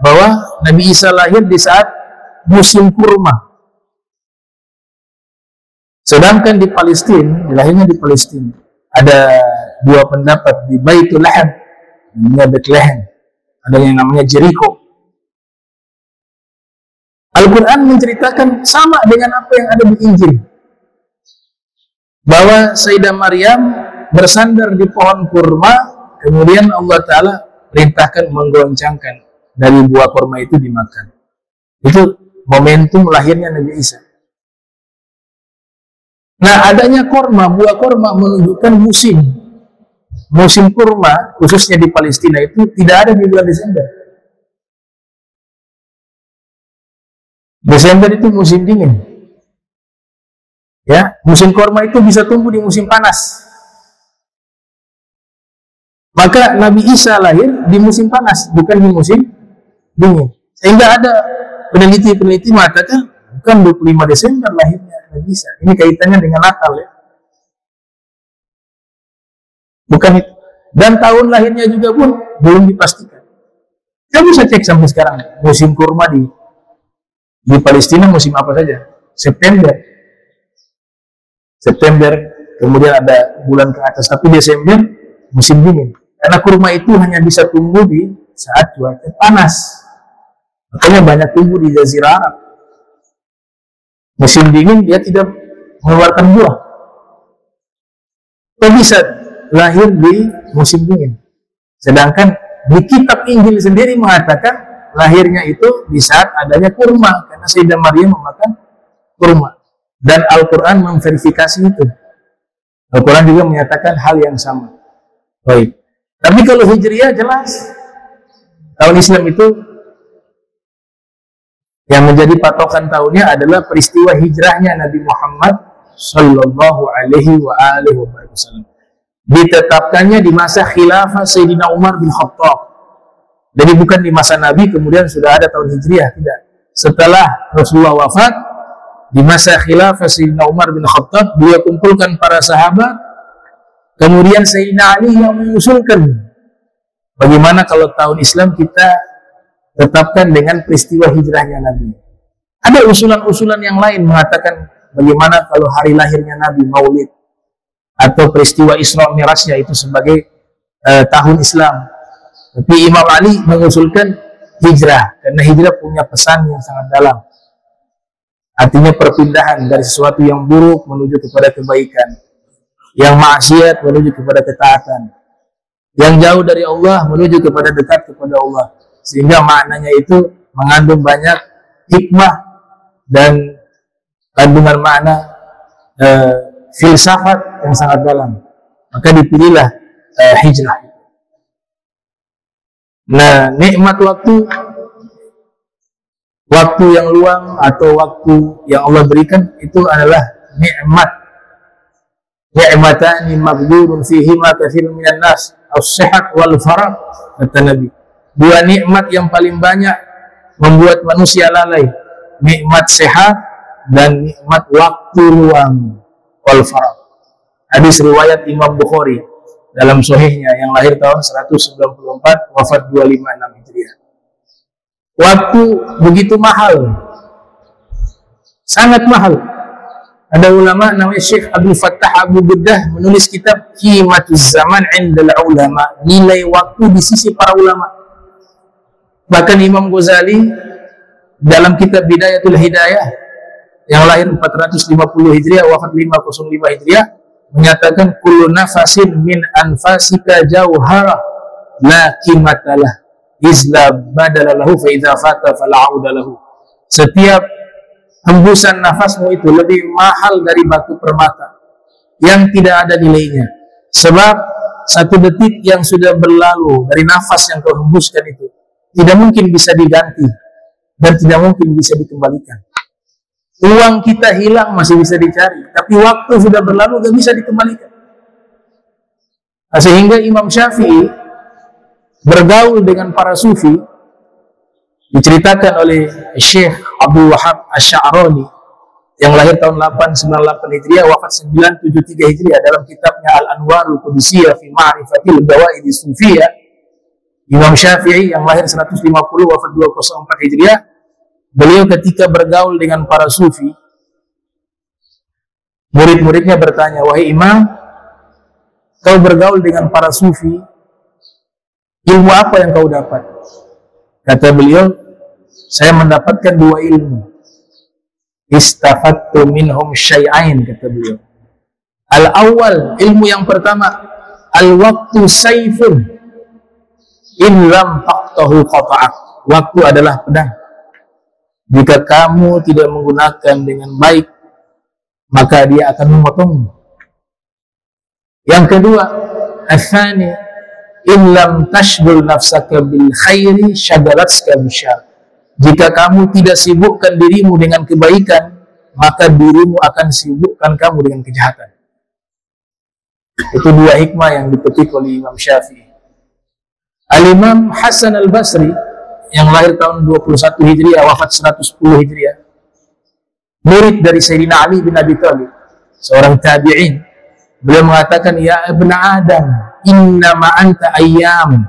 bahwa Nabi Isa lahir di saat musim kurma. Sedangkan di Palestina, lahirnya di Palestina, ada dua pendapat di Baitul Laham, namanya Bethlehem, ada yang namanya Jericho. Al-Quran menceritakan sama dengan apa yang ada di Injil, bahwa Sayyidah Maryam bersandar di pohon kurma, kemudian Allah Ta'ala perintahkan menggoncangkan dari buah kurma itu dimakan. Itu momentum lahirnya Nabi Isa. Nah, adanya kurma, buah kurma menunjukkan musim kurma, khususnya di Palestina itu tidak ada di bulan Desember. Desember itu musim dingin. Ya, musim kurma itu bisa tumbuh di musim panas. Maka Nabi Isa lahir di musim panas, bukan di musim dingin. Sehingga ada peneliti-peneliti mengatakan bukan 25 Desember lahirnya Nabi Isa. Ini kaitannya dengan Natal ya. Bukan itu. Dan tahun lahirnya juga pun belum dipastikan. Kita bisa cek sampai sekarang musim kurma di Palestina musim apa saja? September, kemudian ada bulan ke atas, tapi Desember musim dingin. Karena kurma itu hanya bisa tumbuh di saat cuaca panas. Makanya banyak tumbuh di Jazirah Arab. Musim dingin dia tidak mengeluarkan buah. Kok bisa lahir di musim dingin? Sedangkan di kitab Injil sendiri mengatakan lahirnya itu di saat adanya kurma, karena Sayyidah Maryam memakan kurma. Dan Al-Quran memverifikasi itu. Al-Quran juga menyatakan hal yang sama. Baik. Tapi kalau Hijriah jelas. Tahun Islam itu yang menjadi patokan tahunnya adalah peristiwa hijrahnya Nabi Muhammad Sallallahu alaihi wa alihi wasallam. Ditetapkannya di masa khilafah Sayyidina Umar bin Khattab. Jadi bukan di masa Nabi kemudian sudah ada tahun Hijriah, tidak. Setelah Rasulullah wafat, di masa khilafah Sayyidina Umar bin Khattab, beliau kumpulkan para sahabat, kemudian Sayyidina Ali yang mengusulkan, bagaimana kalau tahun Islam kita tetapkan dengan peristiwa hijrahnya Nabi. Ada usulan-usulan yang lain mengatakan, bagaimana kalau hari lahirnya Nabi, Maulid, atau peristiwa Isra Mi'rajnya itu sebagai tahun Islam. Tapi Imam Ali mengusulkan hijrah, karena hijrah punya pesan yang sangat dalam. Artinya perpindahan dari sesuatu yang buruk menuju kepada kebaikan, yang maksiat menuju kepada ketaatan, yang jauh dari Allah menuju kepada dekat kepada Allah. Sehingga maknanya itu mengandung banyak hikmah dan kandungan makna filsafat yang sangat dalam. Maka dipilihlah hijrah. Nah, nikmat waktu yang luang atau waktu yang Allah berikan itu adalah nikmat. Ni'matani maghdurun fihima katsirun minan nas, as-sihat wal faragh, kata Nabi. Dua nikmat yang paling banyak membuat manusia lalai, nikmat sehat dan nikmat waktu luang, wal faragh. Hadis riwayat Imam Bukhari dalam sahihnya yang lahir tahun 194, wafat 256 Hijriah. Waktu begitu mahal, sangat mahal. Ada ulama namanya Syekh Abdul Fattah Abu Beddah menulis kitab Qimatuz Zaman 'indal Ulama, nilai waktu di sisi para ulama. Bahkan Imam Ghazali dalam kitab Bidayatul Hidayah yang lahir 450 Hijriah, wafat 505 Hijriah, menyatakan kullu nafasin min anfasika jauhara la qimatalah izla badalalahu fa idza fata fala audalahu. Setiap hembusan nafasmu itu lebih mahal dari batu permata yang tidak ada nilainya, sebab satu detik yang sudah berlalu dari nafas yang kau hembuskan itu tidak mungkin bisa diganti dan tidak mungkin bisa dikembalikan. Uang kita hilang masih bisa dicari, tapi waktu sudah berlalu tidak bisa dikembalikan. Nah, sehingga Imam Syafi'i bergaul dengan para sufi, diceritakan oleh Syekh Abdul Wahab Asy-Sya'rani yang lahir tahun 898 Hijriah, wafat 973 Hijriah, dalam kitabnya Al-Anwarul Qudusiyah fi Ma'rifatil Gawaidi Sufiyah. Imam Syafi'i yang lahir 150, wafat 204 Hijriah, beliau ketika bergaul dengan para sufi, murid-muridnya bertanya, wahai Imam, kau bergaul dengan para sufi, ilmu apa yang kau dapat? Kata beliau, saya mendapatkan dua ilmu. Istafattu minhum syai'ain, kata beliau. Al-awwal, ilmu yang pertama, al-waktu saifun in lam taqtahu qata'ak. Waktu adalah pedang. Jika kamu tidak menggunakan dengan baik, maka dia akan memotongmu. Yang kedua, atsani in lam tashghul nafsaka bil khairi syaghalatska bisyarr. Jika kamu tidak sibukkan dirimu dengan kebaikan, maka dirimu akan sibukkan kamu dengan kejahatan. Itu dua hikmah yang dipetik oleh Imam Syafi'i. Al-Imam Hasan Al-Basri yang lahir tahun 21 Hijriah, wafat 110 Hijriah, murid dari Sayyidina Ali bin Abi Thalib, seorang tabi'in. Beliau mengatakan, ya ibn Adam, innama anta ayyam,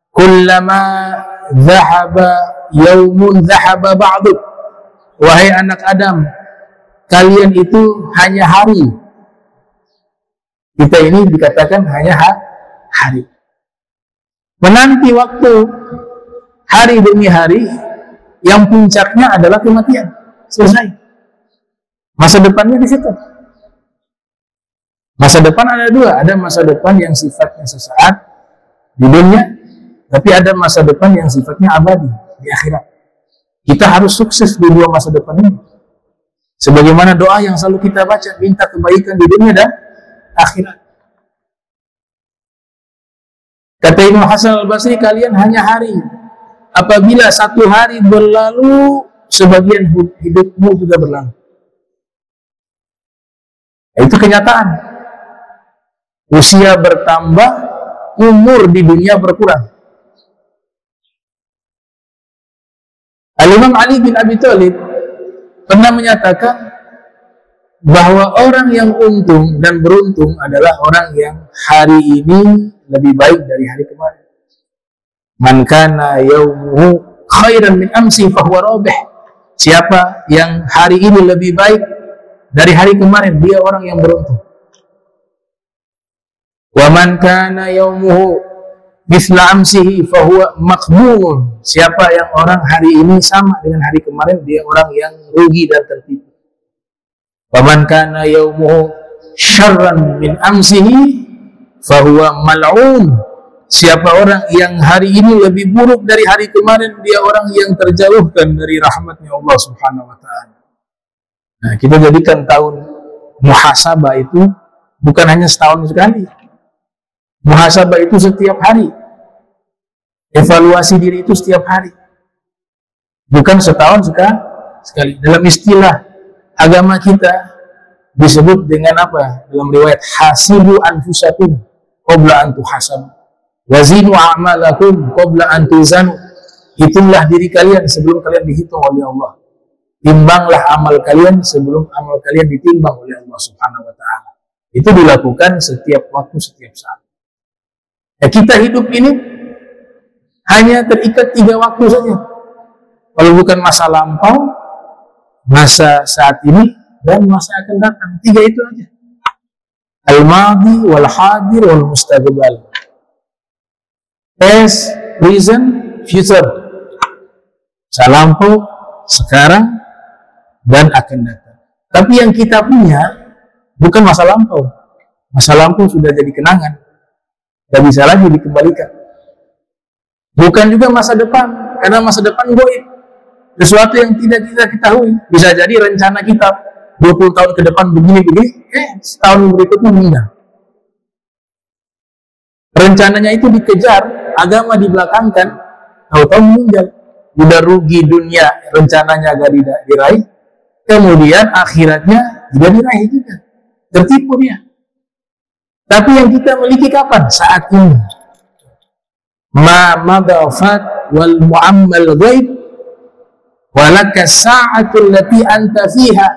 kullama dhahaba yaumun dhahaba ba'duk. Wahai anak Adam, kalian itu hanya hari. Kita ini dikatakan hanya hari. Menanti waktu hari demi hari, yang puncaknya adalah kematian. Selesai. Masa depannya di situ. Masa depan ada dua. Ada masa depan yang sifatnya sesaat di dunia, tapi ada masa depan yang sifatnya abadi di akhirat. Kita harus sukses di dua masa depan ini. Sebagaimana doa yang selalu kita baca, minta kebaikan di dunia dan akhirat. Kata Imam Hasan Al-Basri, kalian hanya hari. Apabila satu hari berlalu, sebagian hidupmu juga berlalu. Itu kenyataan. Usia bertambah, umur di dunia berkurang. Al-Imam Ali bin Abi Thalib pernah menyatakan bahwa orang yang untung dan beruntung adalah orang yang hari ini lebih baik dari hari kemarin. Man kana yaumuhu khairan min amsi fahuwa rabih. Siapa yang hari ini lebih baik dari hari kemarin, dia orang yang beruntung. Wa man kana yaumuhu misla amsihi fahuwa maqbul. Siapa yang orang hari ini sama dengan hari kemarin, dia orang yang rugi dan tertipu. Wa man kana yaumuhu syarran min amsihi fahuwa mal'un. Siapa orang yang hari ini lebih buruk dari hari kemarin, dia orang yang terjauhkan dari rahmatnya Allah Subhanahu wa ta'ala. Nah, kita jadikan tahun muhasabah itu bukan hanya setahun sekali. Muhasabah itu setiap hari. Evaluasi diri itu setiap hari. Bukan setahun sekali. Dalam istilah agama kita disebut dengan apa? Dalam riwayat, hasibu anfusakum qabla an tuhasabu. Wazinu a'malakum qabla an tuzanu. Hitunglah diri kalian sebelum kalian dihitung oleh Allah. Timbanglah amal kalian sebelum amal kalian ditimbang oleh Allah Subhanahu wa ta'ala. Itu dilakukan setiap waktu, setiap saat. Nah, kita hidup ini hanya terikat 3 waktu saja. Kalau bukan masa lampau, masa saat ini, dan masa akan datang. 3 itu aja. Al-madi, wal-hadir, wal-mustaqbal. Past, present, future. Masa lampau, sekarang, dan akan datang. Tapi yang kita punya bukan masa lampau. Masa lampau sudah jadi kenangan, tidak bisa lagi dikembalikan. Bukan juga masa depan, karena masa depan goib, sesuatu yang tidak kita ketahui. Bisa jadi rencana kita 20 tahun ke depan begini-begini, setahun berikutnya meninggal. Rencananya itu dikejar, agama dibelakangkan, tahu-tahu meninggal. Udah rugi dunia, rencananya gak diraih, kemudian akhiratnya tidak diraih juga, tertipu dia. Tapi yang kita miliki kapan? Saat ini. Ma madafat wal mu'ammal ghaib walaka sa'atul lati anta fiha.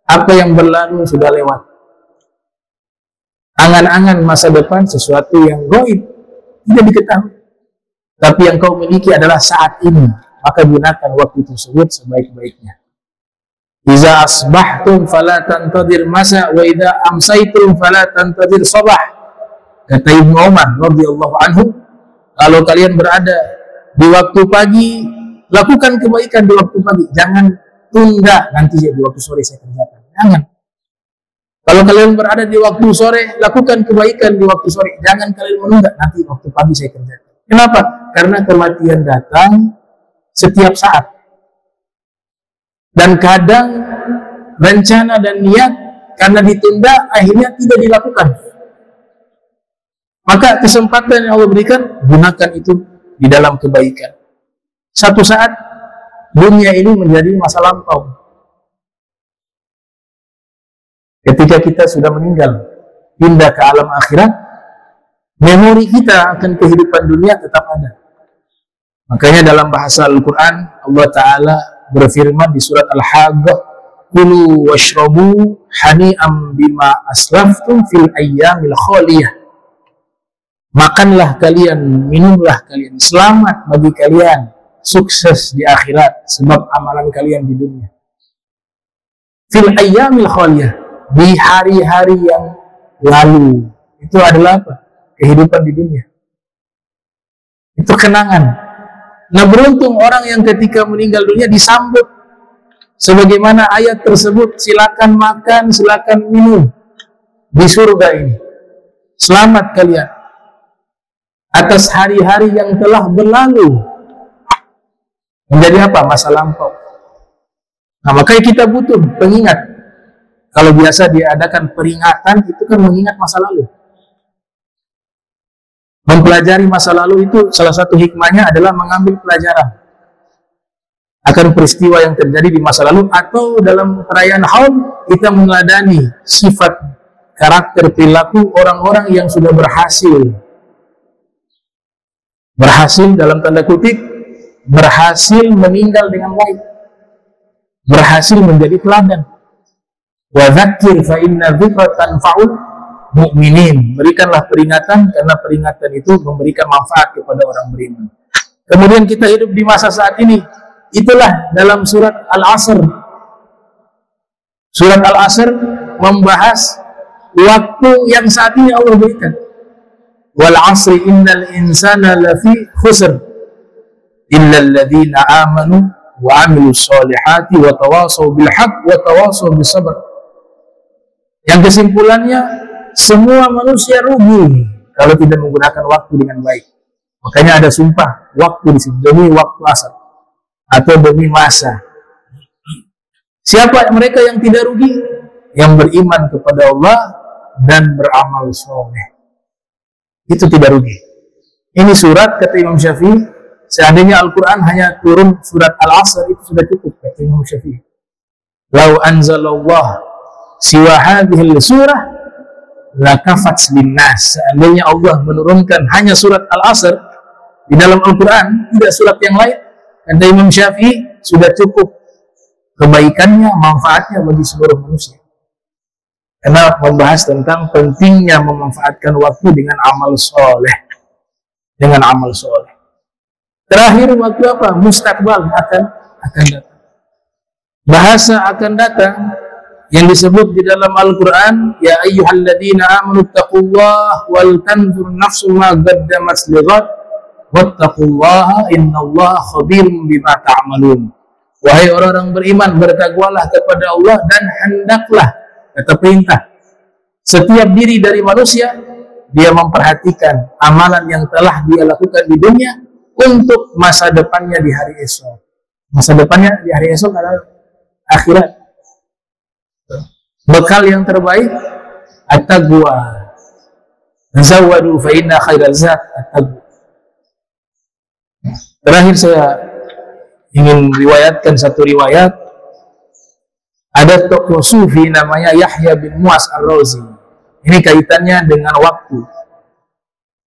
Apa yang berlalu sudah lewat. Angan-angan masa depan sesuatu yang gaib, tidak diketahui. Tapi yang kau miliki adalah saat ini. Maka gunakan waktu tersebut sebaik-baiknya. Iza asbahtum fala tantadir masa wa idza amsaytum fala tantadir sabah. Kata Ibnu Umar radhiyallahu anhu, kalau kalian berada di waktu pagi, lakukan kebaikan di waktu pagi. Jangan tunda nanti di waktu sore saya kerjakan. Jangan. Kalau kalian berada di waktu sore, lakukan kebaikan di waktu sore. Jangan kalian menunda nanti waktu pagi saya kerjakan. Kenapa? Karena kematian datang setiap saat. Dan kadang rencana dan niat karena ditunda akhirnya tidak dilakukan. Maka kesempatan yang Allah berikan, gunakan itu di dalam kebaikan. Satu saat dunia ini menjadi masa lampau. Ketika kita sudah meninggal, pindah ke alam akhirat, memori kita akan kehidupan dunia tetap ada. Makanya dalam bahasa Al-Quran, Allah Ta'ala berfirman di surat Al-Haqqah, kulu washrabu hani'am bima aslaftum fil ayyamil khaliyah. Makanlah kalian, minumlah kalian, selamat bagi kalian, sukses di akhirat sebab amalan kalian di dunia. Fil ayyamil khaliyah, di hari-hari yang lalu. Itu adalah apa? Kehidupan di dunia. Itu kenangan. Nah, beruntung orang yang ketika meninggal dunia disambut sebagaimana ayat tersebut, silakan makan, silakan minum di surga ini. Selamat kalian atas hari-hari yang telah berlalu. Menjadi apa? Masa lampau. Nah, makanya kita butuh pengingat. Kalau biasa diadakan peringatan, itu kan mengingat masa lalu. Mempelajari masa lalu itu salah satu hikmahnya adalah mengambil pelajaran. akan peristiwa yang terjadi di masa lalu, atau dalam perayaan Haul kita meneladani sifat karakter perilaku orang-orang yang sudah berhasil dalam tanda kutip, berhasil meninggal dengan baik, berhasil menjadi teladan. Wa dzakir fa inna dzikra tanfa'ul mu'minin. Berikanlah peringatan karena peringatan itu memberikan manfaat kepada orang beriman. Kemudian kita hidup di masa saat ini. Itulah dalam surat Al-Asr. Surat Al-Asr membahas waktu yang saat ini Allah berikan. Wal 'asri innal insana lafi khusr illa alladhina amanu wa 'amilus solihati wa tawasaw bil haqq wa tawasaw bis sabr. Yang kesimpulannya, semua manusia rugi kalau tidak menggunakan waktu dengan baik. Makanya ada sumpah waktu di sini, demi waktu asar atau demi masa. Siapa mereka yang tidak rugi? Yang beriman kepada Allah dan beramal soleh. Itu tidak rugi. Ini surat, kata Imam Syafi'i, seandainya Al-Quran hanya turun surat Al-Asr, itu sudah cukup, kata Imam Syafi'i. Lau anzalallah siwa hadhil surah lakafat linnas. Seandainya Allah menurunkan hanya surat Al-Asr di dalam Al-Quran, tidak surat yang lain, kata Imam Syafi'i, sudah cukup kebaikannya, manfaatnya bagi seluruh manusia. Karena membahas tentang pentingnya memanfaatkan waktu dengan amal soleh. Dengan amal soleh. Terakhir, waktu apa? Mustaqbal, akan datang. Bahasa akan datang yang disebut di dalam Al-Quran, ya ayyuhalladzina amanu taqullah wal tanzur nafsum ma qaddamat lighad wattaqullaha innallaha khabirum bima ta'malun. Wahai orang-orang beriman, bertakwalah kepada Allah dan hendaklah, kata perintah, setiap diri dari manusia dia memperhatikan amalan yang telah dia lakukan di dunia untuk masa depannya di hari esok. Masa depannya di hari esok adalah akhirat. Bekal yang terbaik at-taqwa. Zawadu fa inna khairaz zat at-taqwa. Terakhir saya ingin riwayatkan satu riwayat. Ada tokoh sufi namanya Yahya bin Mu'az Ar-Razi. Ini kaitannya dengan waktu.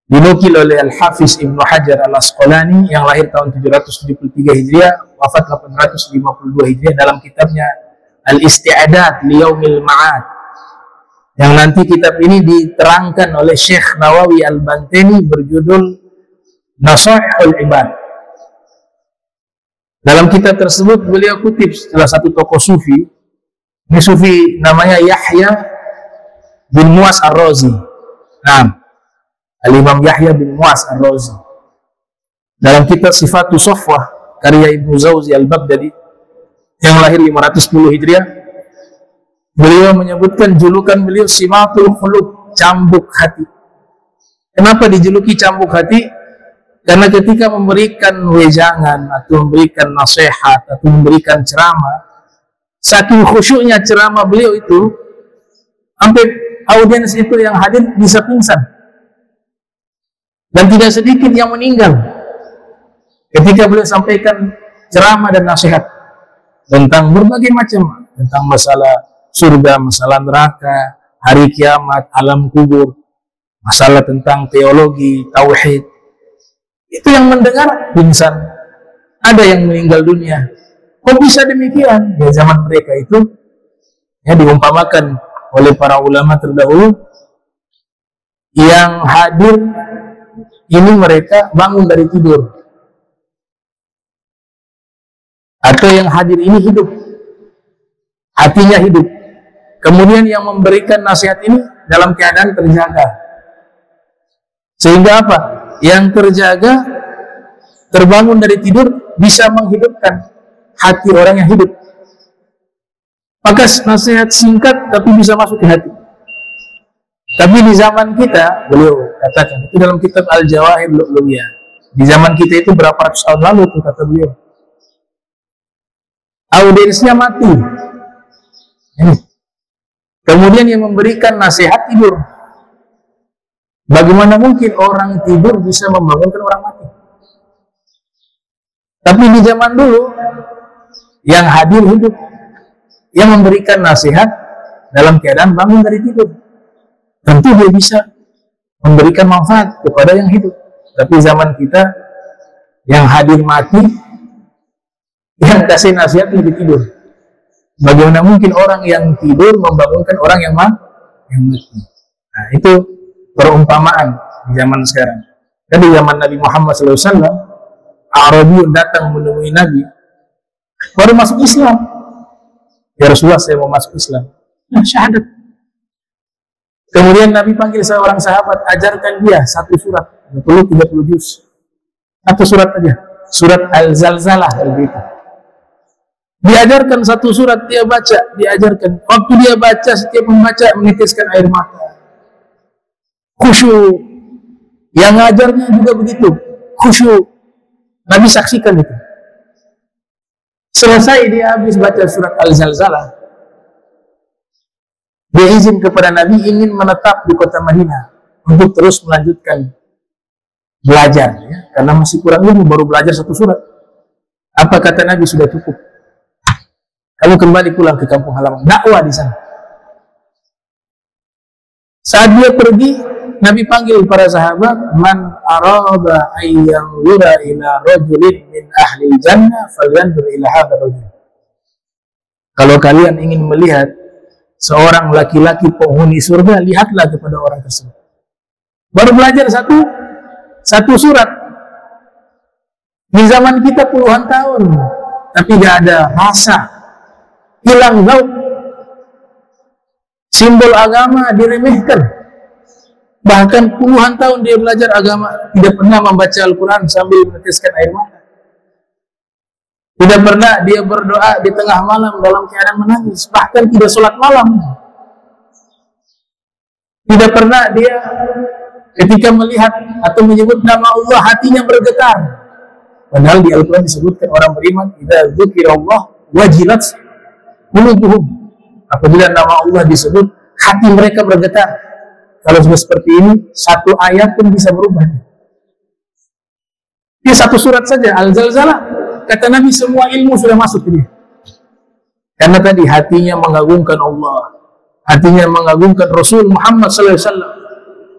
Dinukil oleh Al-Hafiz Ibnu Hajar Al-Asqalani yang lahir tahun 773 Hijriah, wafat 852 Hijriah, dalam kitabnya Al-Isti'adat Liyaumil Ma'ad. Yang nanti kitab ini diterangkan oleh Syekh Nawawi Al-Bantani berjudul Nasaihul Ibad. Dalam kitab tersebut beliau kutip salah satu tokoh sufi. Ini sufi namanya Yahya bin Mu'az Ar-Razi. Nah, Al-Imam Yahya bin Mu'az Ar-Razi. Dalam kitab Sifatus Safwah karya Ibnu Zawzi Al-Baghdadi yang lahir 510 Hijriah, beliau menyebutkan julukan beliau Simatul Khuluq, cambuk hati. Kenapa dijuluki cambuk hati? Karena ketika memberikan wejangan atau memberikan nasihat atau memberikan ceramah, saking khusyuknya ceramah beliau itu, sampai audiens itu yang hadir bisa pingsan. Dan tidak sedikit yang meninggal ketika beliau sampaikan ceramah dan nasihat tentang berbagai macam, tentang masalah surga, masalah neraka, hari kiamat, alam kubur, masalah tentang teologi, tauhid. Itu yang mendengar pingsan, ada yang meninggal dunia. Kok bisa demikian? Ya, zaman mereka itu ya diumpamakan oleh para ulama terdahulu, yang hadir ini mereka bangun dari tidur, atau yang hadir ini hidup, hatinya hidup. Kemudian yang memberikan nasihat ini dalam keadaan terjaga. Sehingga apa? Yang terjaga terbangun dari tidur bisa menghidupkan hati orang yang hidup. Maka nasihat singkat tapi bisa masuk ke hati. Tapi di zaman kita, beliau katakan itu dalam kitab Al-Jawahir Lu'lu'iyah, di zaman kita itu berapa ratus tahun lalu itu, kata beliau, audiensnya mati. Kemudian yang memberikan nasihat tidur. Bagaimana mungkin orang tidur bisa membangunkan orang mati? Tapi di zaman dulu yang hadir hidup, yang memberikan nasihat dalam keadaan bangun dari tidur. Tentu dia bisa memberikan manfaat kepada yang hidup. Tapi zaman kita yang hadir mati, yang kasih nasihat lagi tidur. Bagaimana mungkin orang yang tidur membangunkan orang yang mati? Nah, itu perumpamaan di zaman sekarang. Dan di zaman Nabi Muhammad SAW, Arabiyun datang menemui Nabi, baru masuk Islam. Ya Rasulullah, saya mau masuk Islam. Nah, syahadat. Kemudian Nabi panggil seorang sahabat, ajarkan dia satu surat, 30 juz. Satu surat aja, surat Al-Zalzalah begitu. Diajarkan satu surat, dia baca, diajarkan. Waktu dia baca, setiap membaca menitiskan air mata. Khusyuk. Yang ngajarnya juga begitu, khusyuk. Nabi saksikan itu. Selesai dia habis baca surat Al-Zalzalah, dia izin kepada Nabi ingin menetap di kota Madinah untuk terus melanjutkan belajar, ya, karena masih kurang ilmu, baru belajar satu surat. Apa kata Nabi? Sudah cukup. Kamu kembali pulang ke kampung halaman, dakwah di sana. Saat dia pergi, Nabi panggil para sahabat, man arada ayyang yura ila rajulin min ahli jannah falyandur ila hadha rajul. Kalau kalian ingin melihat seorang laki-laki penghuni surga, lihatlah kepada orang tersebut. Baru belajar satu surat. Di zaman kita puluhan tahun, tapi tidak ada rasa, hilang zauk. Simbol agama diremehkan. Bahkan puluhan tahun dia belajar agama, tidak pernah membaca Al-Quran sambil meneteskan air mata. Tidak pernah dia berdoa di tengah malam dalam keadaan menangis. Bahkan tidak sholat malam. Tidak pernah dia ketika melihat atau menyebut nama Allah hatinya bergetar. Padahal di Al-Quran disebutkan orang beriman, idza dzukirallah wajilat qulubuhum. Apabila nama Allah disebut, hati mereka bergetar. Kalau sudah seperti ini, satu ayat pun bisa berubah. Ini satu surat saja, Al-Zalzalah. Kata Nabi, semua ilmu sudah masuk ke dia. Karena tadi hatinya mengagungkan Allah, hatinya mengagungkan Rasul Muhammad SAW,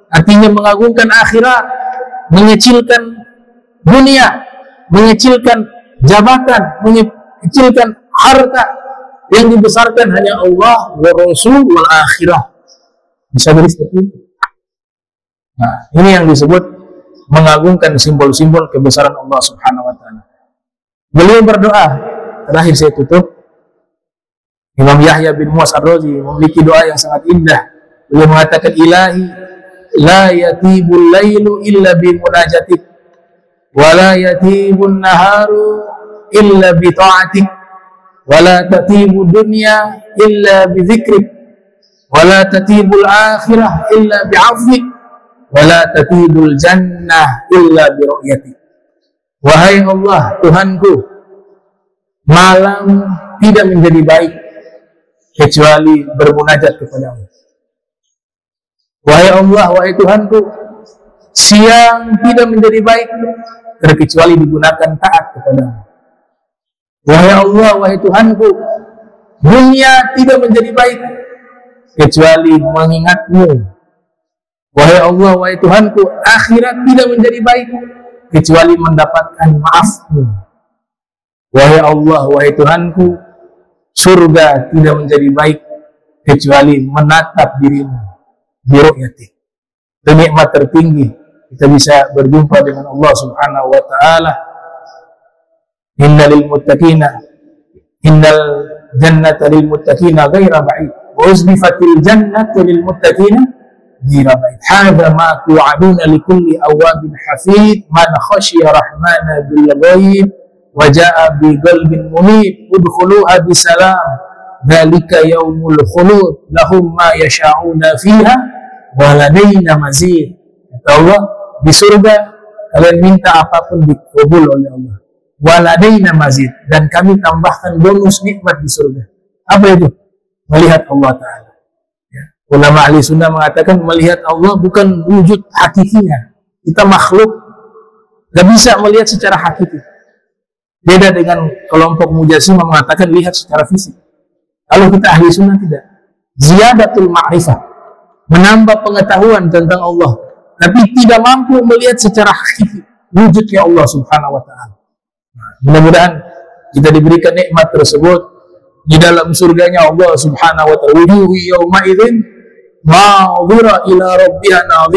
hatinya mengagungkan akhirat, mengecilkan dunia, mengecilkan jabatan, mengecilkan harta. Yang dibesarkan hanya Allah wa Rasul wal akhirah. Bisa jadi seperti itu. Nah, ini yang disebut mengagungkan simbol-simbol kebesaran Allah Subhanahu wa Ta'ala. Beliau berdoa, terakhir saya tutup. Imam Yahya bin Muaz Ar-Razi memiliki doa yang sangat indah. Beliau mengatakan, Ilahi la yatibul lailu illa bi munajatik wa la yatibun naharu illa bi ta'atik wa la tatibud dunya illa bi dzikrik wala tatibul akhirah illa bi'afwik wala tatibul jannah illa biru'yatik. Wahai Allah, Tuhanku, malam tidak menjadi baik kecuali bermunajat kepadamu. Wahai Allah, wahai Tuhanku, siang tidak menjadi baik terkecuali digunakan taat kepadamu. Wahai Allah, wahai Tuhanku, dunia tidak menjadi baik kecuali mengingatmu. Wahai Allah, wahai Tuhanku, akhirat tidak menjadi baik kecuali mendapatkan maafmu. Wahai Allah, wahai Tuhanku, surga tidak menjadi baik kecuali menatap dirimu di ru'yati. Itu nikmat tertinggi, kita bisa berjumpa dengan Allah Subhanahu wa Ta'ala. Innal jannata lil muttaqina ghaira ba'id wa uzlifatil jannatu lil muttaqina ghaira ba'id. Hadza ma tu'aduna likulli awabin hafid man khashiya rahmana bil ghaib wa jaa bi qalbin munib udkhuluha bisalam dzalika yaumul khulud lahum ma yasha'una fiha wa ladaina mazid. Kata Allah, di surga kalian minta apapun dikabul oleh Allah. Waladaina mazid, dan kami tambahkan bonus nikmat di surga. Apa itu? Melihat Allah Ta'ala. Ya. Ulama ahli sunnah mengatakan melihat Allah bukan wujud hakikinya. Kita makhluk, gak bisa melihat secara hakiki. Beda dengan kelompok Mujassimah mengatakan lihat secara fisik. Kalau kita ahli sunnah tidak. Ziyadatul ma'rifah, menambah pengetahuan tentang Allah, tapi tidak mampu melihat secara hakiki wujudnya Allah Subhanahu wa Ta'ala. Mudah-mudahan kita diberikan nikmat tersebut di dalam surganya Allah Subhanahu wa Ta'ala. Wujuhu yawma idzin nadhira ila rabbiha nadhira.